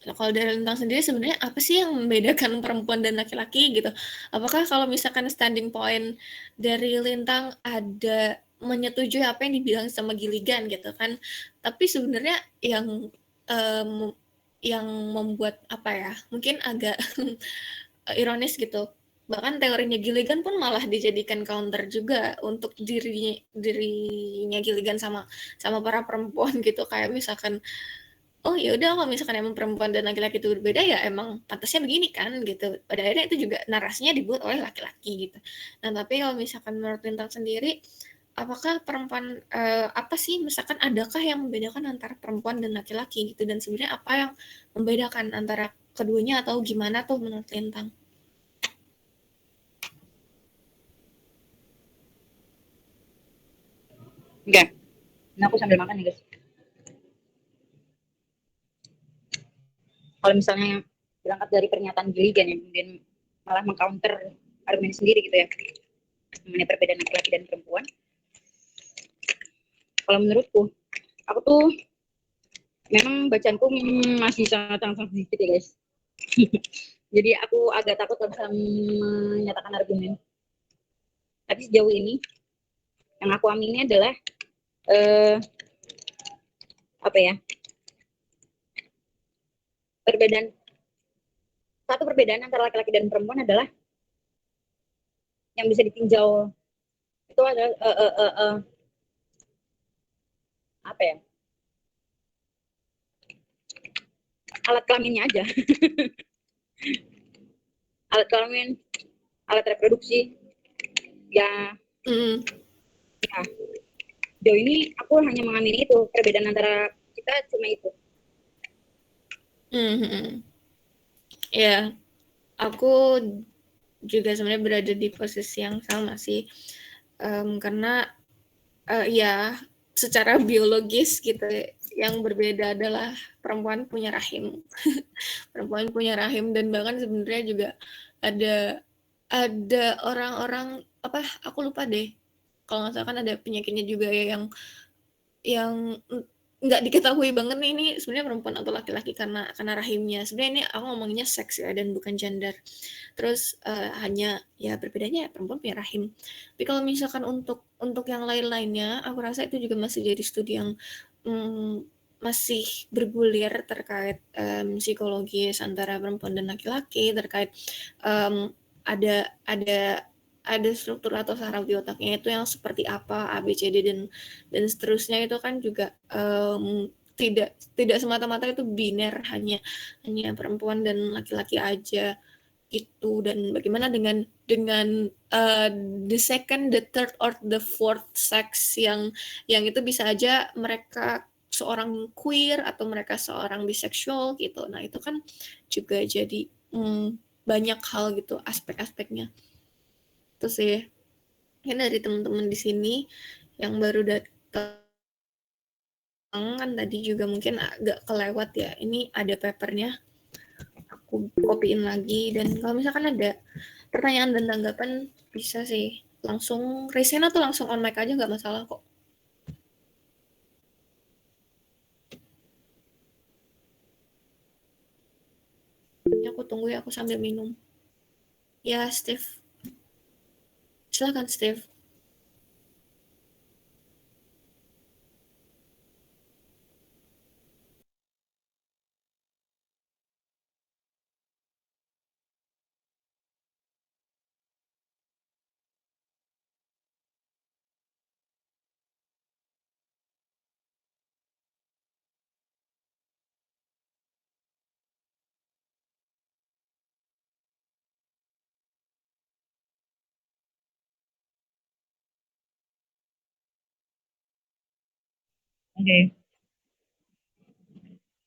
Nah, kalau dari Lintang sendiri sebenarnya apa sih yang membedakan perempuan dan laki-laki gitu? Apakah kalau misalkan standing point dari Lintang ada menyetujui apa yang dibilang sama Gilligan gitu kan? Tapi sebenarnya em, yang membuat apa ya? Mungkin agak ironis gitu. Bahkan teorinya Gilligan pun malah dijadikan counter juga untuk dirinya Gilligan sama sama para perempuan gitu, kayak misalkan oh ya udah kalau misalkan emang perempuan dan laki-laki itu berbeda ya emang pantasnya begini kan gitu. Pada akhirnya itu juga narasinya dibuat oleh laki-laki gitu. Nah tapi kalau misalkan menurut Lintang sendiri, apakah perempuan apa sih misalkan adakah yang membedakan antara perempuan dan laki-laki gitu dan sebenarnya apa yang membedakan antara keduanya atau gimana tuh menurut Lintang? Enggak. Nah, aku sambil makan nih guys. Kalau misalnya berangkat dari pernyataan Gilligan yang kemudian malah mengcounter argumen sendiri gitu ya mengenai perbedaan laki-laki dan perempuan. Kalau menurutku, aku tuh memang bacaanku masih sangat sedikit ya guys. Jadi aku agak takut kalau bisa menyatakan argumen. Tapi sejauh ini yang aku amini adalah eh, apa ya, perbedaan satu perbedaan antara laki-laki dan perempuan adalah yang bisa ditinjau itu adalah apa ya, alat kelaminnya aja. Alat kelamin, alat reproduksi ya. Mm. Ya, sejauh ini aku hanya mengamini itu, perbedaan antara kita cuma itu. Mm-hmm. Ya, aku juga sebenarnya berada di posisi yang sama sih. Karena ya secara biologis gitu yang berbeda adalah perempuan punya rahim. Perempuan punya rahim dan bahkan sebenarnya juga ada ada orang-orang apa aku lupa deh. Kalau nggak salah kan ada penyakitnya juga ya yang nggak diketahui banget nih ini sebenarnya perempuan atau laki-laki karena rahimnya. Sebenarnya ini aku ngomongnya seks ya dan bukan gender. Terus hanya ya berbedanya ya perempuan punya rahim. Tapi kalau misalkan untuk yang lain-lainnya, aku rasa itu juga masih jadi studi yang masih bergulir terkait psikologis antara perempuan dan laki-laki, terkait ada struktur atau saraf di otaknya itu yang seperti apa A B C D dan seterusnya itu kan juga tidak tidak semata-mata itu biner hanya perempuan dan laki-laki aja gitu. Dan bagaimana dengan the second, the third, or the fourth sex yang itu bisa aja mereka seorang queer atau mereka seorang biseksual gitu. Nah itu kan juga jadi banyak hal gitu aspek-aspeknya. Itu sih mungkin dari teman-teman di sini yang baru datang kan tadi juga mungkin agak kelewat ya. Ini ada papernya, aku kopiin lagi dan kalau misalkan ada pertanyaan dan tanggapan bisa sih langsung raise hand atau langsung on mic aja nggak masalah kok. Ini aku tunggu ya, aku sambil minum. Ya, Steve. Silakan, Steve. Oke.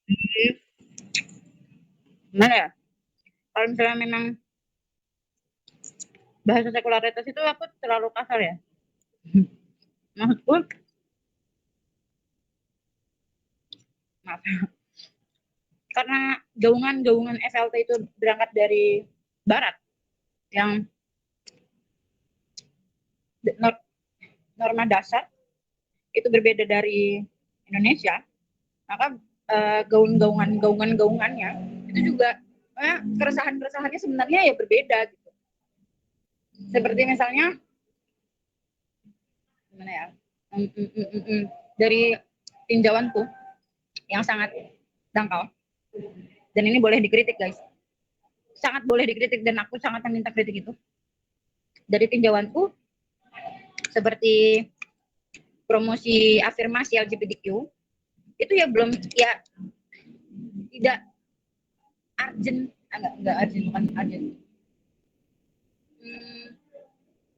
Jadi, gimana ya? Kalau misalnya memang bahasa sekularitas itu aku terlalu kasar ya. Maksudku, maaf, karena gaungan FLT itu berangkat dari Barat yang norma dasar itu berbeda dari Indonesia, maka gaungannya itu juga keresahannya sebenarnya ya berbeda gitu. Seperti misalnya gimana ya, dari tinjauanku yang sangat dangkal, dan ini boleh dikritik guys, sangat boleh dikritik dan aku sangat meminta kritik itu. Dari tinjauanku seperti promosi afirmasi LGBTQ itu ya belum, ya tidak urgent, enggak urgent, bukan urgent,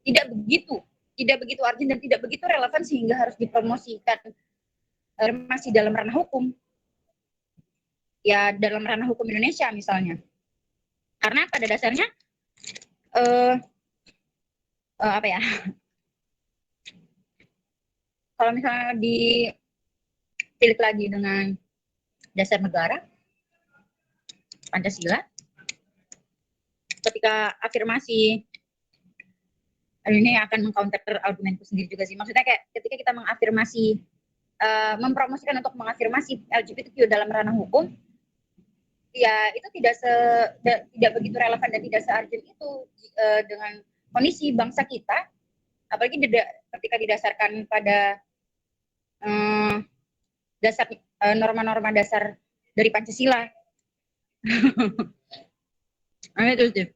tidak begitu urgent dan tidak begitu relevan sehingga harus dipromosikan masih dalam ranah hukum, ya dalam ranah hukum Indonesia misalnya. Karena pada dasarnya apa ya, kalau misalnya ditilik lagi dengan dasar negara Pancasila, ketika afirmasi ini akan mengcounter argumenku sendiri juga sih. Maksudnya kayak ketika kita mengafirmasi, mempromosikan untuk mengafirmasi LGBTQ dalam ranah hukum, ya itu tidak begitu relevan dan tidak se-urgent itu dengan kondisi bangsa kita, apalagi ketika didasarkan pada dasar norma-norma dasar dari Pancasila. Itu sih.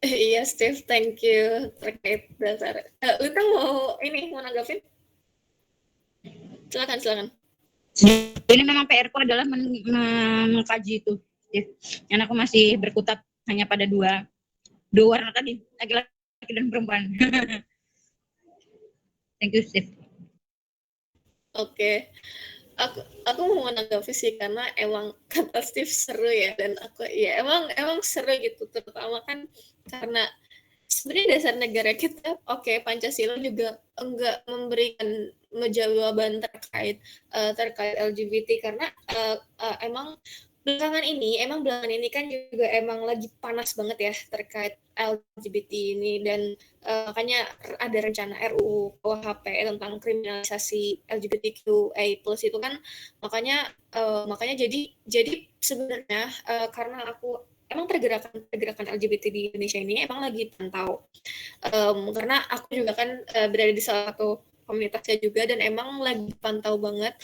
Iya, Steve, thank you terkait dasar. Lintang mau nanggapin? Silakan. Ini memang PR-ku adalah mengkaji itu. Dan aku masih berkutat hanya pada dua warna tadi, laki-laki dan perempuan. Thank you, Steve. Oke. Aku mau menanggapi sih karena emang kata Steve seru ya, dan aku ya emang seru gitu, terutama kan karena sebenarnya dasar negara kita Pancasila juga enggak memberikan jawaban terkait LGBT karena emang belakangan ini kan juga emang lagi panas banget ya terkait LGBT ini, dan makanya ada rencana RUU KUHP tentang kriminalisasi LGBTQIA+ itu kan, makanya jadi sebenarnya karena aku emang pergerakan LGBT di Indonesia ini emang lagi pantau, karena aku juga kan berada di salah satu komunitasnya juga, dan emang lagi pantau banget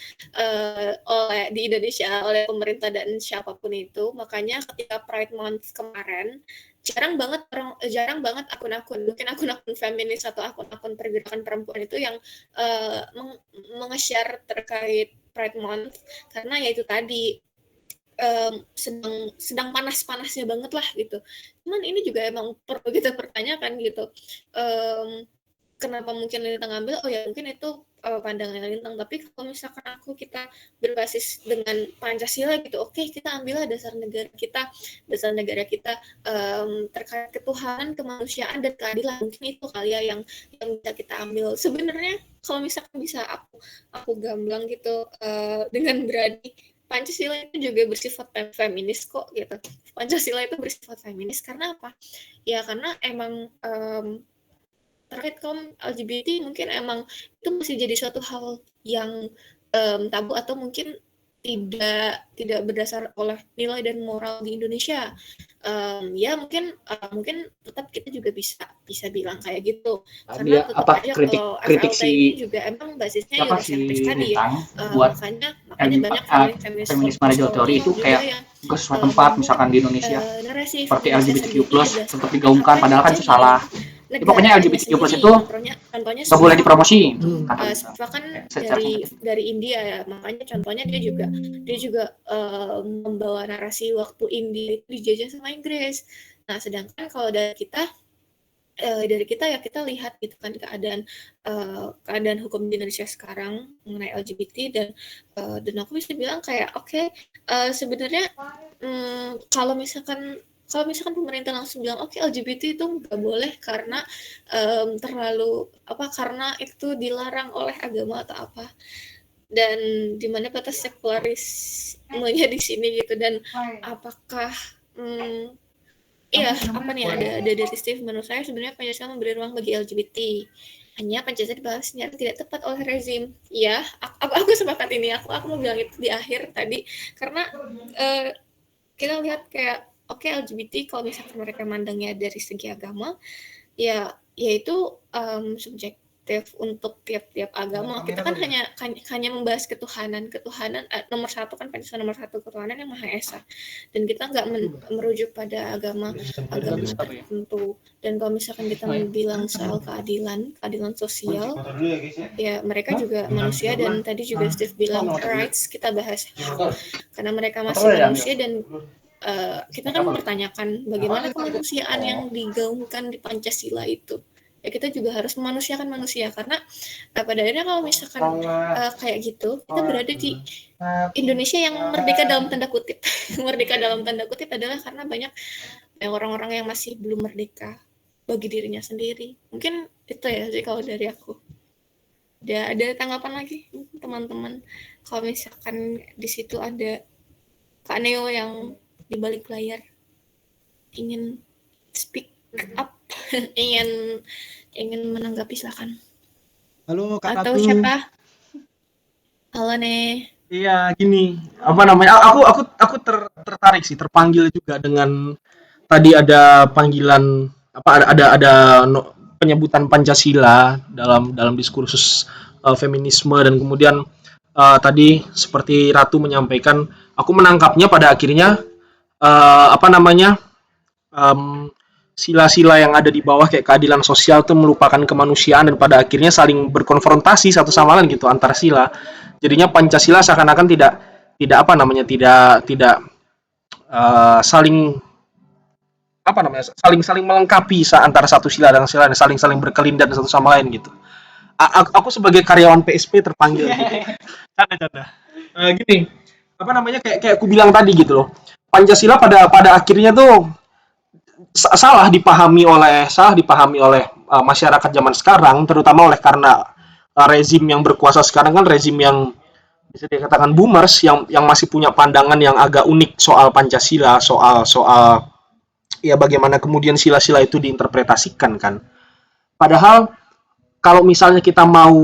di Indonesia oleh pemerintah dan siapapun itu. Makanya ketika Pride Month kemarin jarang banget akun-akun, mungkin akun-akun feminis atau akun-akun pergerakan perempuan itu yang meng-share terkait Pride Month, karena ya itu tadi sedang panas-panasnya banget lah gitu. Cuman ini juga emang perlu kita pertanyakan gitu. Kenapa mungkin Lintang ngambil? Oh ya mungkin itu pandangan Lintang. Tapi kalau misalkan kita berbasis dengan Pancasila gitu, oke, kita ambil dasar negara kita terkait ketuhanan, kemanusiaan, dan keadilan. Mungkin itu kali ya yang bisa kita ambil. Sebenarnya kalau misalkan bisa aku gamblang gitu dengan berani, Pancasila itu juga bersifat feminis kok gitu. Pancasila itu bersifat feminis karena apa? Ya karena emang terkait kaum LGBT mungkin emang itu masih jadi suatu hal yang tabu atau mungkin tidak berdasar oleh nilai dan moral di Indonesia. Ya mungkin tetap kita juga bisa bilang kayak gitu. Karena tetap aja kalau kritik FLT ini si juga emang basisnya siapa si Eurocentris tadi ya. Lintang buat Makanya banyak feminis marginal teori itu kayak ke suatu tempat misalkan di Indonesia narasi seperti LGBTQ+ berdasarkan tetap digaungkan padahal kan itu salah. Ya, pokoknya LGBTQ+ itu contohnya nggak boleh dipromosi. bahkan dari India ya, makanya contohnya dia juga membawa narasi waktu India itu dijajah sama Inggris. Nah sedangkan kalau dari kita ya kita lihat gitu kan keadaan hukum di Indonesia sekarang mengenai LGBT, dan aku bisa bilang kayak sebenarnya kalau misalkan pemerintah langsung bilang LGBT itu nggak boleh karena karena itu dilarang oleh agama atau apa, dan di mana batas sekularismenya di sini gitu, dan apakah ada dari Steve, menurut saya sebenarnya Pancasila memberi ruang bagi LGBT, hanya Pancasila dibahas secara tidak tepat oleh rezim. Ya, aku sepakat ini, aku mau bilang itu di akhir tadi, karena kita lihat kayak LGBT kalau misalkan mereka mandangnya dari segi agama, ya itu subjektif untuk tiap agama. Kita kan hanya membahas ketuhanan nomor satu kan, Pancasila nomor satu, ketuhanan yang Maha Esa, dan kita nggak merujuk pada agama tertentu. Dan kalau misalkan kita bilang soal keadilan sosial, ya mereka juga manusia, dan tadi juga Steve bilang rights, kita bahas hak, karena mereka masih manusia, dan kita kan mempertanyakan bagaimana kemanusiaan yang digaungkan di Pancasila itu. Ya kita juga harus memanusiakan manusia, karena pada akhirnya kalau misalkan kayak gitu, kita berada di Indonesia yang merdeka dalam tanda kutip. Merdeka dalam tanda kutip adalah karena banyak orang-orang yang masih belum merdeka bagi dirinya sendiri. Mungkin itu ya sih kalau dari aku. Ada tanggapan lagi teman-teman? Kalau misalkan di situ ada Kak Neo yang di balik layar ingin speak up, ingin menanggapi, silakan. Halo Kak Atau Ratu. siapa? Halo Nih. Iya, gini, aku tertarik sih, terpanggil juga dengan tadi ada panggilan ada penyebutan Pancasila dalam diskursus feminisme, dan kemudian tadi seperti Ratu menyampaikan, aku menangkapnya pada akhirnya sila-sila yang ada di bawah kayak keadilan sosial itu merupakan kemanusiaan, dan pada akhirnya saling berkonfrontasi satu sama lain gitu antar sila. Jadinya Pancasila seakan-akan tidak apa namanya tidak saling apa namanya saling melengkapi antara satu sila dan sila dan saling berkelindan satu sama lain gitu. Aku sebagai karyawan PSP terpanggil gitu. Canda. Gini, apa namanya kayak aku bilang tadi gitu loh. Pancasila pada akhirnya tuh salah dipahami oleh masyarakat zaman sekarang, terutama oleh karena rezim yang berkuasa sekarang kan rezim yang bisa dikatakan boomers yang masih punya pandangan yang agak unik soal Pancasila, soal ya bagaimana kemudian sila-sila itu diinterpretasikan kan. Padahal kalau misalnya kita mau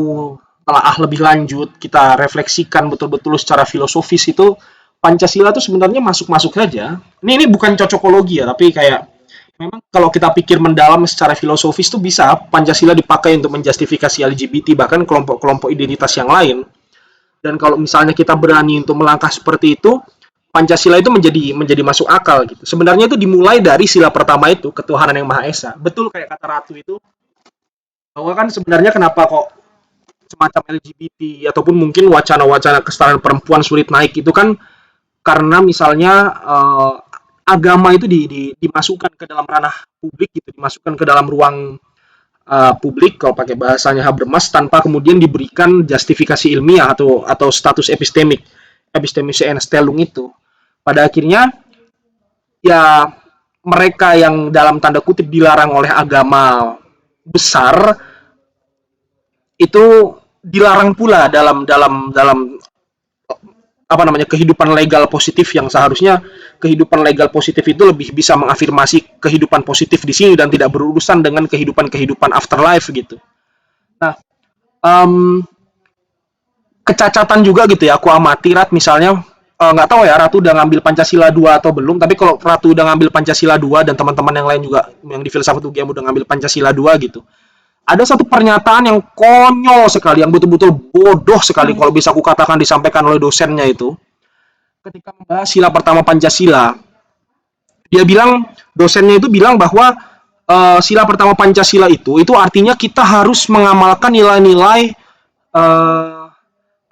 telaah lebih lanjut, kita refleksikan betul-betul secara filosofis itu Pancasila itu sebenarnya masuk-masuk saja. Ini bukan cocokologi ya, tapi kayak memang kalau kita pikir mendalam secara filosofis tuh bisa Pancasila dipakai untuk menjustifikasi LGBT bahkan kelompok-kelompok identitas yang lain. Dan kalau misalnya kita berani untuk melangkah seperti itu, Pancasila itu menjadi masuk akal gitu. Sebenarnya itu dimulai dari sila pertama itu, ketuhanan yang Maha Esa. Betul kayak kata Ratu itu, bahwa kan sebenarnya kenapa kok semacam LGBT ataupun mungkin wacana-wacana kesetaraan perempuan sulit naik itu kan karena misalnya agama itu dimasukkan ke dalam ranah publik gitu, dimasukkan ke dalam ruang publik kalau pakai bahasanya Habermas tanpa kemudian diberikan justifikasi ilmiah atau status epistemische Stellung itu. Pada akhirnya ya mereka yang dalam tanda kutip dilarang oleh agama besar itu dilarang pula dalam apa namanya kehidupan legal positif yang seharusnya kehidupan legal positif itu lebih bisa mengafirmasi kehidupan positif di sini dan tidak berurusan dengan kehidupan afterlife gitu. Nah, kecacatan juga gitu ya aku amati Rat misalnya nggak tahu ya Ratu udah ngambil Pancasila 2 atau belum, tapi kalau Ratu udah ngambil Pancasila 2 dan teman-teman yang lain juga yang di filsafat UGM udah ngambil Pancasila 2 gitu. Ada satu pernyataan yang konyol sekali, yang betul-betul bodoh sekali kalau bisa aku katakan disampaikan oleh dosennya itu. Ketika membahas sila pertama Pancasila, dosennya itu bilang bahwa sila pertama Pancasila itu artinya kita harus mengamalkan nilai-nilai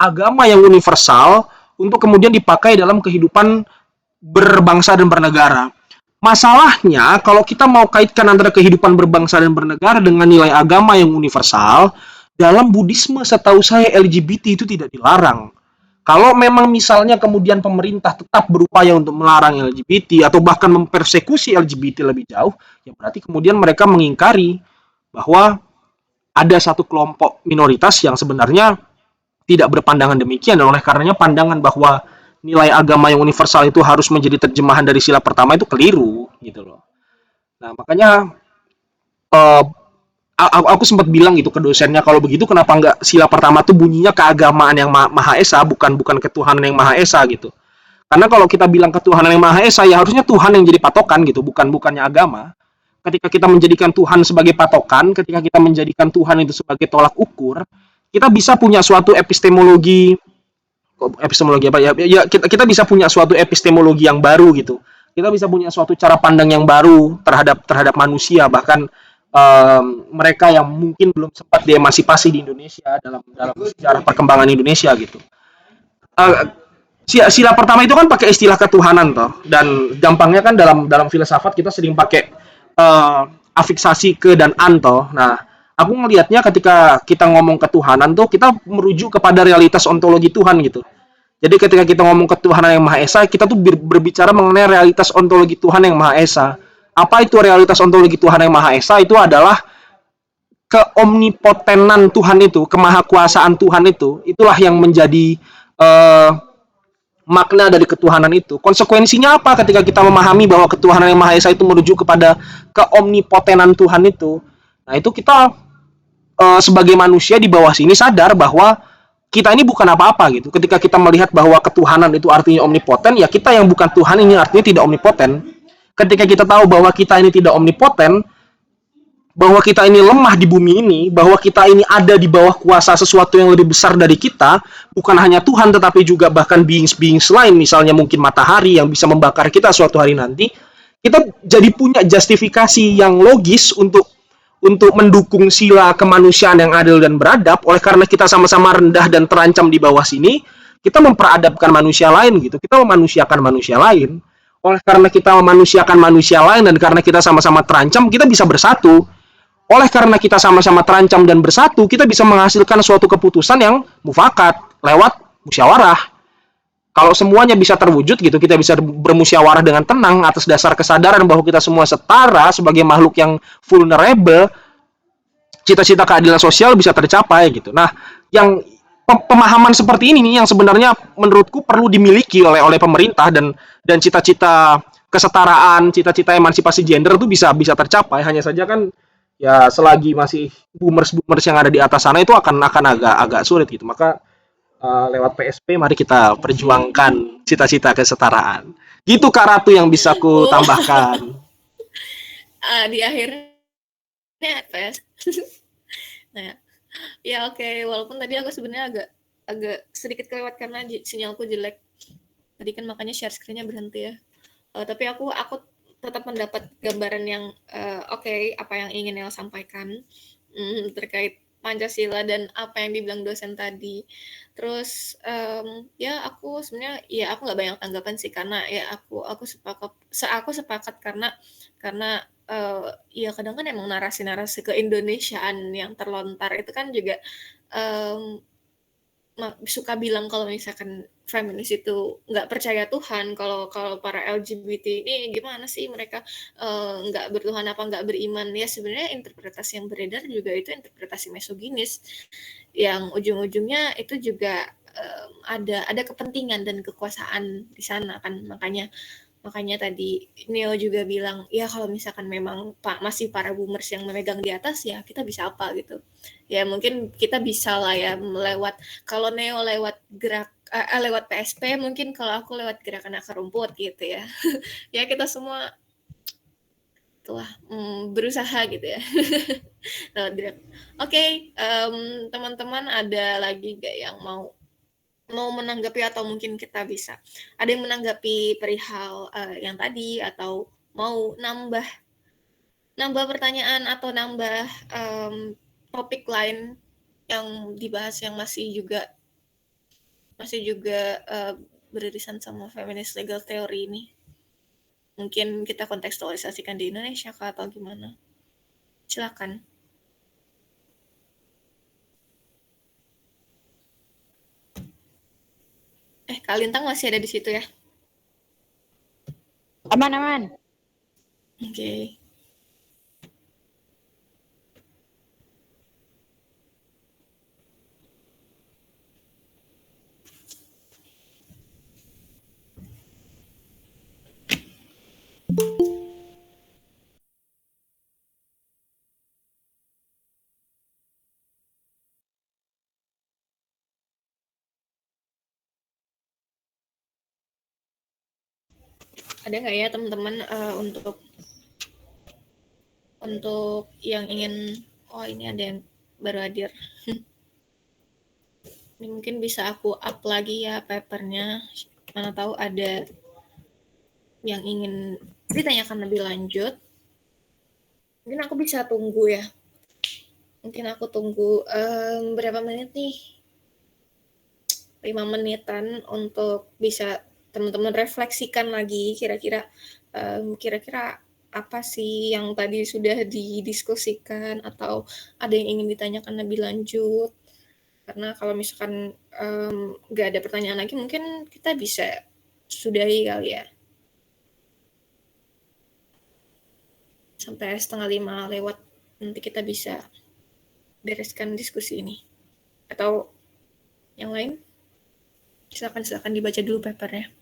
agama yang universal untuk kemudian dipakai dalam kehidupan berbangsa dan bernegara. Masalahnya, kalau kita mau kaitkan antara kehidupan berbangsa dan bernegara dengan nilai agama yang universal, dalam Buddhisme setahu saya LGBT itu tidak dilarang. Kalau memang misalnya kemudian pemerintah tetap berupaya untuk melarang LGBT atau bahkan mempersekusi LGBT lebih jauh, ya berarti kemudian mereka mengingkari bahwa ada satu kelompok minoritas yang sebenarnya tidak berpandangan demikian, dan oleh karenanya pandangan bahwa nilai agama yang universal itu harus menjadi terjemahan dari sila pertama itu keliru gitu loh. Nah makanya aku sempat bilang gitu ke dosennya, kalau begitu kenapa nggak sila pertama tuh bunyinya keagamaan yang Maha Esa, bukan ketuhanan yang Maha Esa gitu. Karena kalau kita bilang ketuhanan yang Maha Esa ya harusnya Tuhan yang jadi patokan gitu, bukannya agama. Ketika kita menjadikan Tuhan sebagai patokan, ketika kita menjadikan Tuhan itu sebagai tolak ukur, kita bisa punya suatu epistemologi apa ya kita bisa punya suatu epistemologi yang baru gitu. Kita bisa punya suatu cara pandang yang baru terhadap manusia, bahkan mereka yang mungkin belum sempat diemansipasi di Indonesia dalam sejarah perkembangan Indonesia gitu. Sila pertama itu kan pakai istilah ketuhanan toh, dan gampangnya kan dalam filsafat kita sering pakai afiksasi ke dan an toh. Nah, aku ngelihatnya ketika kita ngomong ketuhanan tuh kita merujuk kepada realitas ontologi Tuhan gitu. Jadi ketika kita ngomong ketuhanan yang Maha Esa, kita tuh berbicara mengenai realitas ontologi Tuhan yang Maha Esa. Apa itu realitas ontologi Tuhan yang Maha Esa? Itu adalah keomnipotenan Tuhan itu, kemahakuasaan Tuhan itu. Itulah yang menjadi makna dari ketuhanan itu. Konsekuensinya apa ketika kita memahami bahwa ketuhanan yang Maha Esa itu merujuk kepada keomnipotenan Tuhan itu? Nah, itu kita sebagai manusia di bawah sini sadar bahwa kita ini bukan apa-apa gitu. Ketika kita melihat bahwa ketuhanan itu artinya omnipoten, ya kita yang bukan Tuhan ini artinya tidak omnipoten. Ketika kita tahu bahwa kita ini tidak omnipoten, bahwa kita ini lemah di bumi ini, bahwa kita ini ada di bawah kuasa sesuatu yang lebih besar dari kita, bukan hanya Tuhan tetapi juga bahkan beings lain, misalnya mungkin matahari yang bisa membakar kita suatu hari nanti, kita jadi punya justifikasi yang logis untuk untuk mendukung sila kemanusiaan yang adil dan beradab. Oleh karena kita sama-sama rendah dan terancam di bawah sini, kita memperadabkan manusia lain gitu. Kita memanusiakan manusia lain. Oleh karena kita memanusiakan manusia lain dan karena kita sama-sama terancam, kita bisa bersatu. Oleh karena kita sama-sama terancam dan bersatu, kita bisa menghasilkan suatu keputusan yang mufakat lewat musyawarah. Kalau semuanya bisa terwujud gitu, kita bisa bermusyawarah dengan tenang atas dasar kesadaran bahwa kita semua setara sebagai makhluk yang vulnerable, cita-cita keadilan sosial bisa tercapai gitu. Nah, yang pemahaman seperti ini nih yang sebenarnya menurutku perlu dimiliki oleh pemerintah, dan cita-cita kesetaraan, cita-cita emansipasi gender itu bisa bisa tercapai. Hanya saja kan ya selagi masih boomers yang ada di atas sana itu akan agak sulit gitu. Maka lewat PSP mari kita perjuangkan cita-cita kesetaraan. Gitu Kak Ratu yang bisa ku Oh, tambahkan. di akhirnya PS. Nah, ya oke. Walaupun tadi aku sebenarnya agak agak sedikit kelewat karena sinyalku jelek. Tadi kan makanya share screen-nya berhenti ya. Tapi aku tetap mendapat gambaran yang oke, apa yang ingin El sampaikan terkait Pancasila dan apa yang dibilang dosen tadi. Terus ya aku sebenarnya ya aku nggak banyak tanggapan sih karena ya aku sepakat karena ya kadang kan emang narasi-narasi keindonesiaan yang terlontar itu kan juga um, suka bilang kalau misalkan feminis itu nggak percaya Tuhan, kalau kalau para LGBT ini gimana sih mereka nggak bertuhan apa nggak beriman. Ya sebenarnya interpretasi yang beredar juga itu interpretasi misoginis yang ujung-ujungnya itu juga ada kepentingan dan kekuasaan di sana kan. Makanya tadi Neo juga bilang, ya kalau misalkan memang masih para boomers yang memegang di atas, ya kita bisa apa gitu. Ya mungkin kita bisa lah ya kalau Neo lewat lewat PSP, mungkin kalau aku lewat gerakan akar rumput gitu ya. Ya kita semua telah berusaha gitu ya. Oke, teman-teman ada lagi gak yang mau menanggapi atau mungkin kita bisa ada yang menanggapi perihal yang tadi atau mau nambah pertanyaan atau nambah topik lain yang dibahas yang masih juga beririsan sama feminist legal theory ini. Mungkin kita kontekstualisasikan di Indonesia kah atau gimana? Silakan. Kak Lintang masih ada di situ ya? Aman. Oke. Ada nggak ya teman-teman untuk yang ingin ini ada yang baru hadir. Ini mungkin bisa aku up lagi ya papernya. Mana tahu ada yang ingin ditanyakan lebih lanjut. Mungkin aku bisa tunggu ya. Mungkin aku tunggu berapa menit nih? 5 menitan untuk bisa teman-teman refleksikan lagi kira-kira apa sih yang tadi sudah didiskusikan atau ada yang ingin ditanyakan lebih lanjut. Karena kalau misalkan nggak ada pertanyaan lagi mungkin kita bisa sudahi kali ya. Sampai 4:30 lewat nanti kita bisa bereskan diskusi ini. Atau yang lain? Silakan dibaca dulu papernya.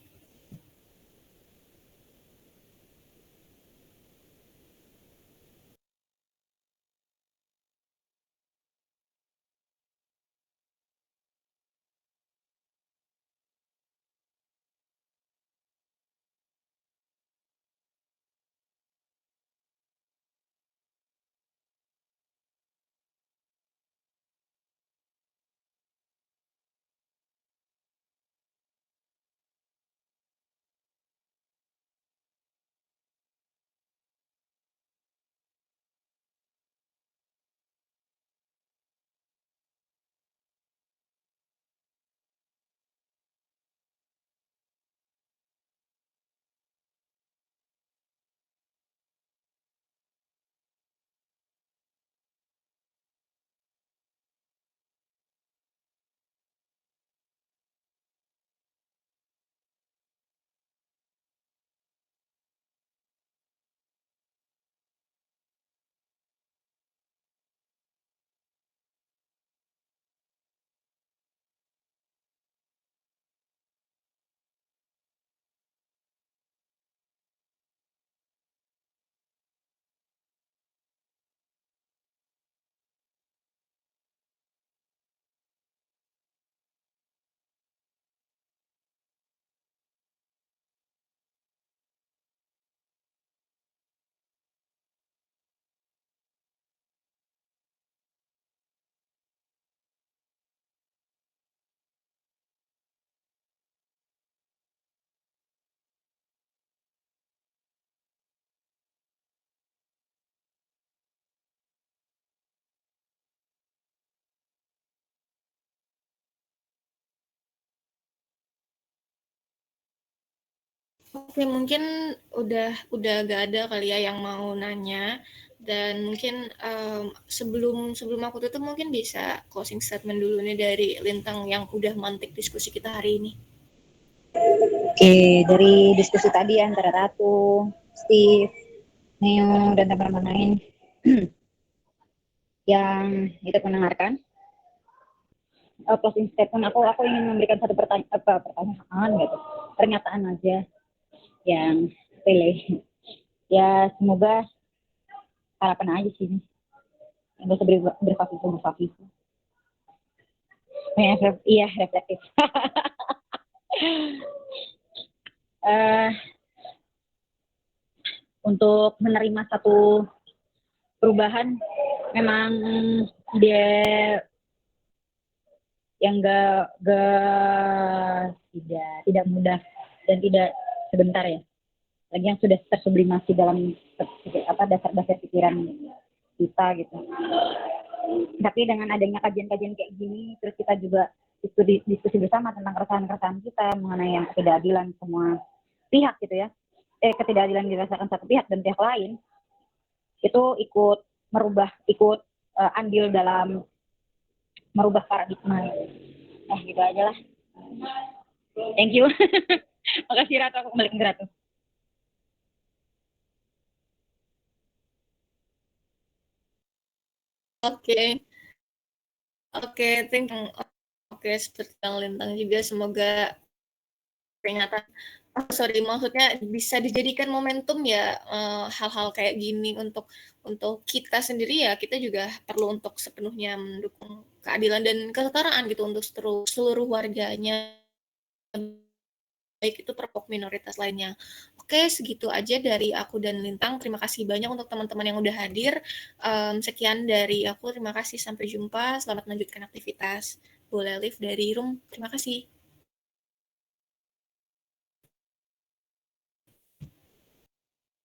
Oke, mungkin udah gak ada kali ya yang mau nanya, dan mungkin sebelum aku tutup mungkin bisa closing statement dulu nih dari Lintang yang udah mantik diskusi kita hari ini. Oke, dari diskusi tadi antara Ratu, Steve, Neo, dan teman-teman lain yang ikut mendengarkan, closing statement aku ingin memberikan satu pertanyaan gitu, pernyataan aja yang pilih. Ya semoga harapan aja sih, nggak usah berfakisu. Iya reflektif. Untuk menerima satu perubahan memang dia yang tidak mudah dan tidak sebentar ya. Lagi yang sudah tersublimasi dalam dasar-dasar pikiran kita gitu. Tapi dengan adanya kajian-kajian kayak gini, terus kita juga diskusi bersama tentang keresahan-keresahan kita mengenai yang ketidakadilan semua pihak gitu ya. Ketidakadilan dirasakan satu pihak dan pihak lain, itu ikut andil dalam merubah paradigma. Gitu aja lah. Thank you. Makasih Ratu, aku kembali ke Ratu. Oke, thank you. Oke, seperti yang Lintang juga, semoga peringatan maksudnya bisa dijadikan momentum ya, hal-hal kayak gini untuk kita sendiri ya, kita juga perlu untuk sepenuhnya mendukung keadilan dan kesetaraan gitu untuk seluruh warganya, baik itu perpok minoritas lainnya. Oke, segitu aja dari aku dan Lintang. Terima kasih banyak untuk teman-teman yang udah hadir. Sekian dari aku, terima kasih, sampai jumpa, selamat melanjutkan aktivitas. Boleh live dari room, terima kasih.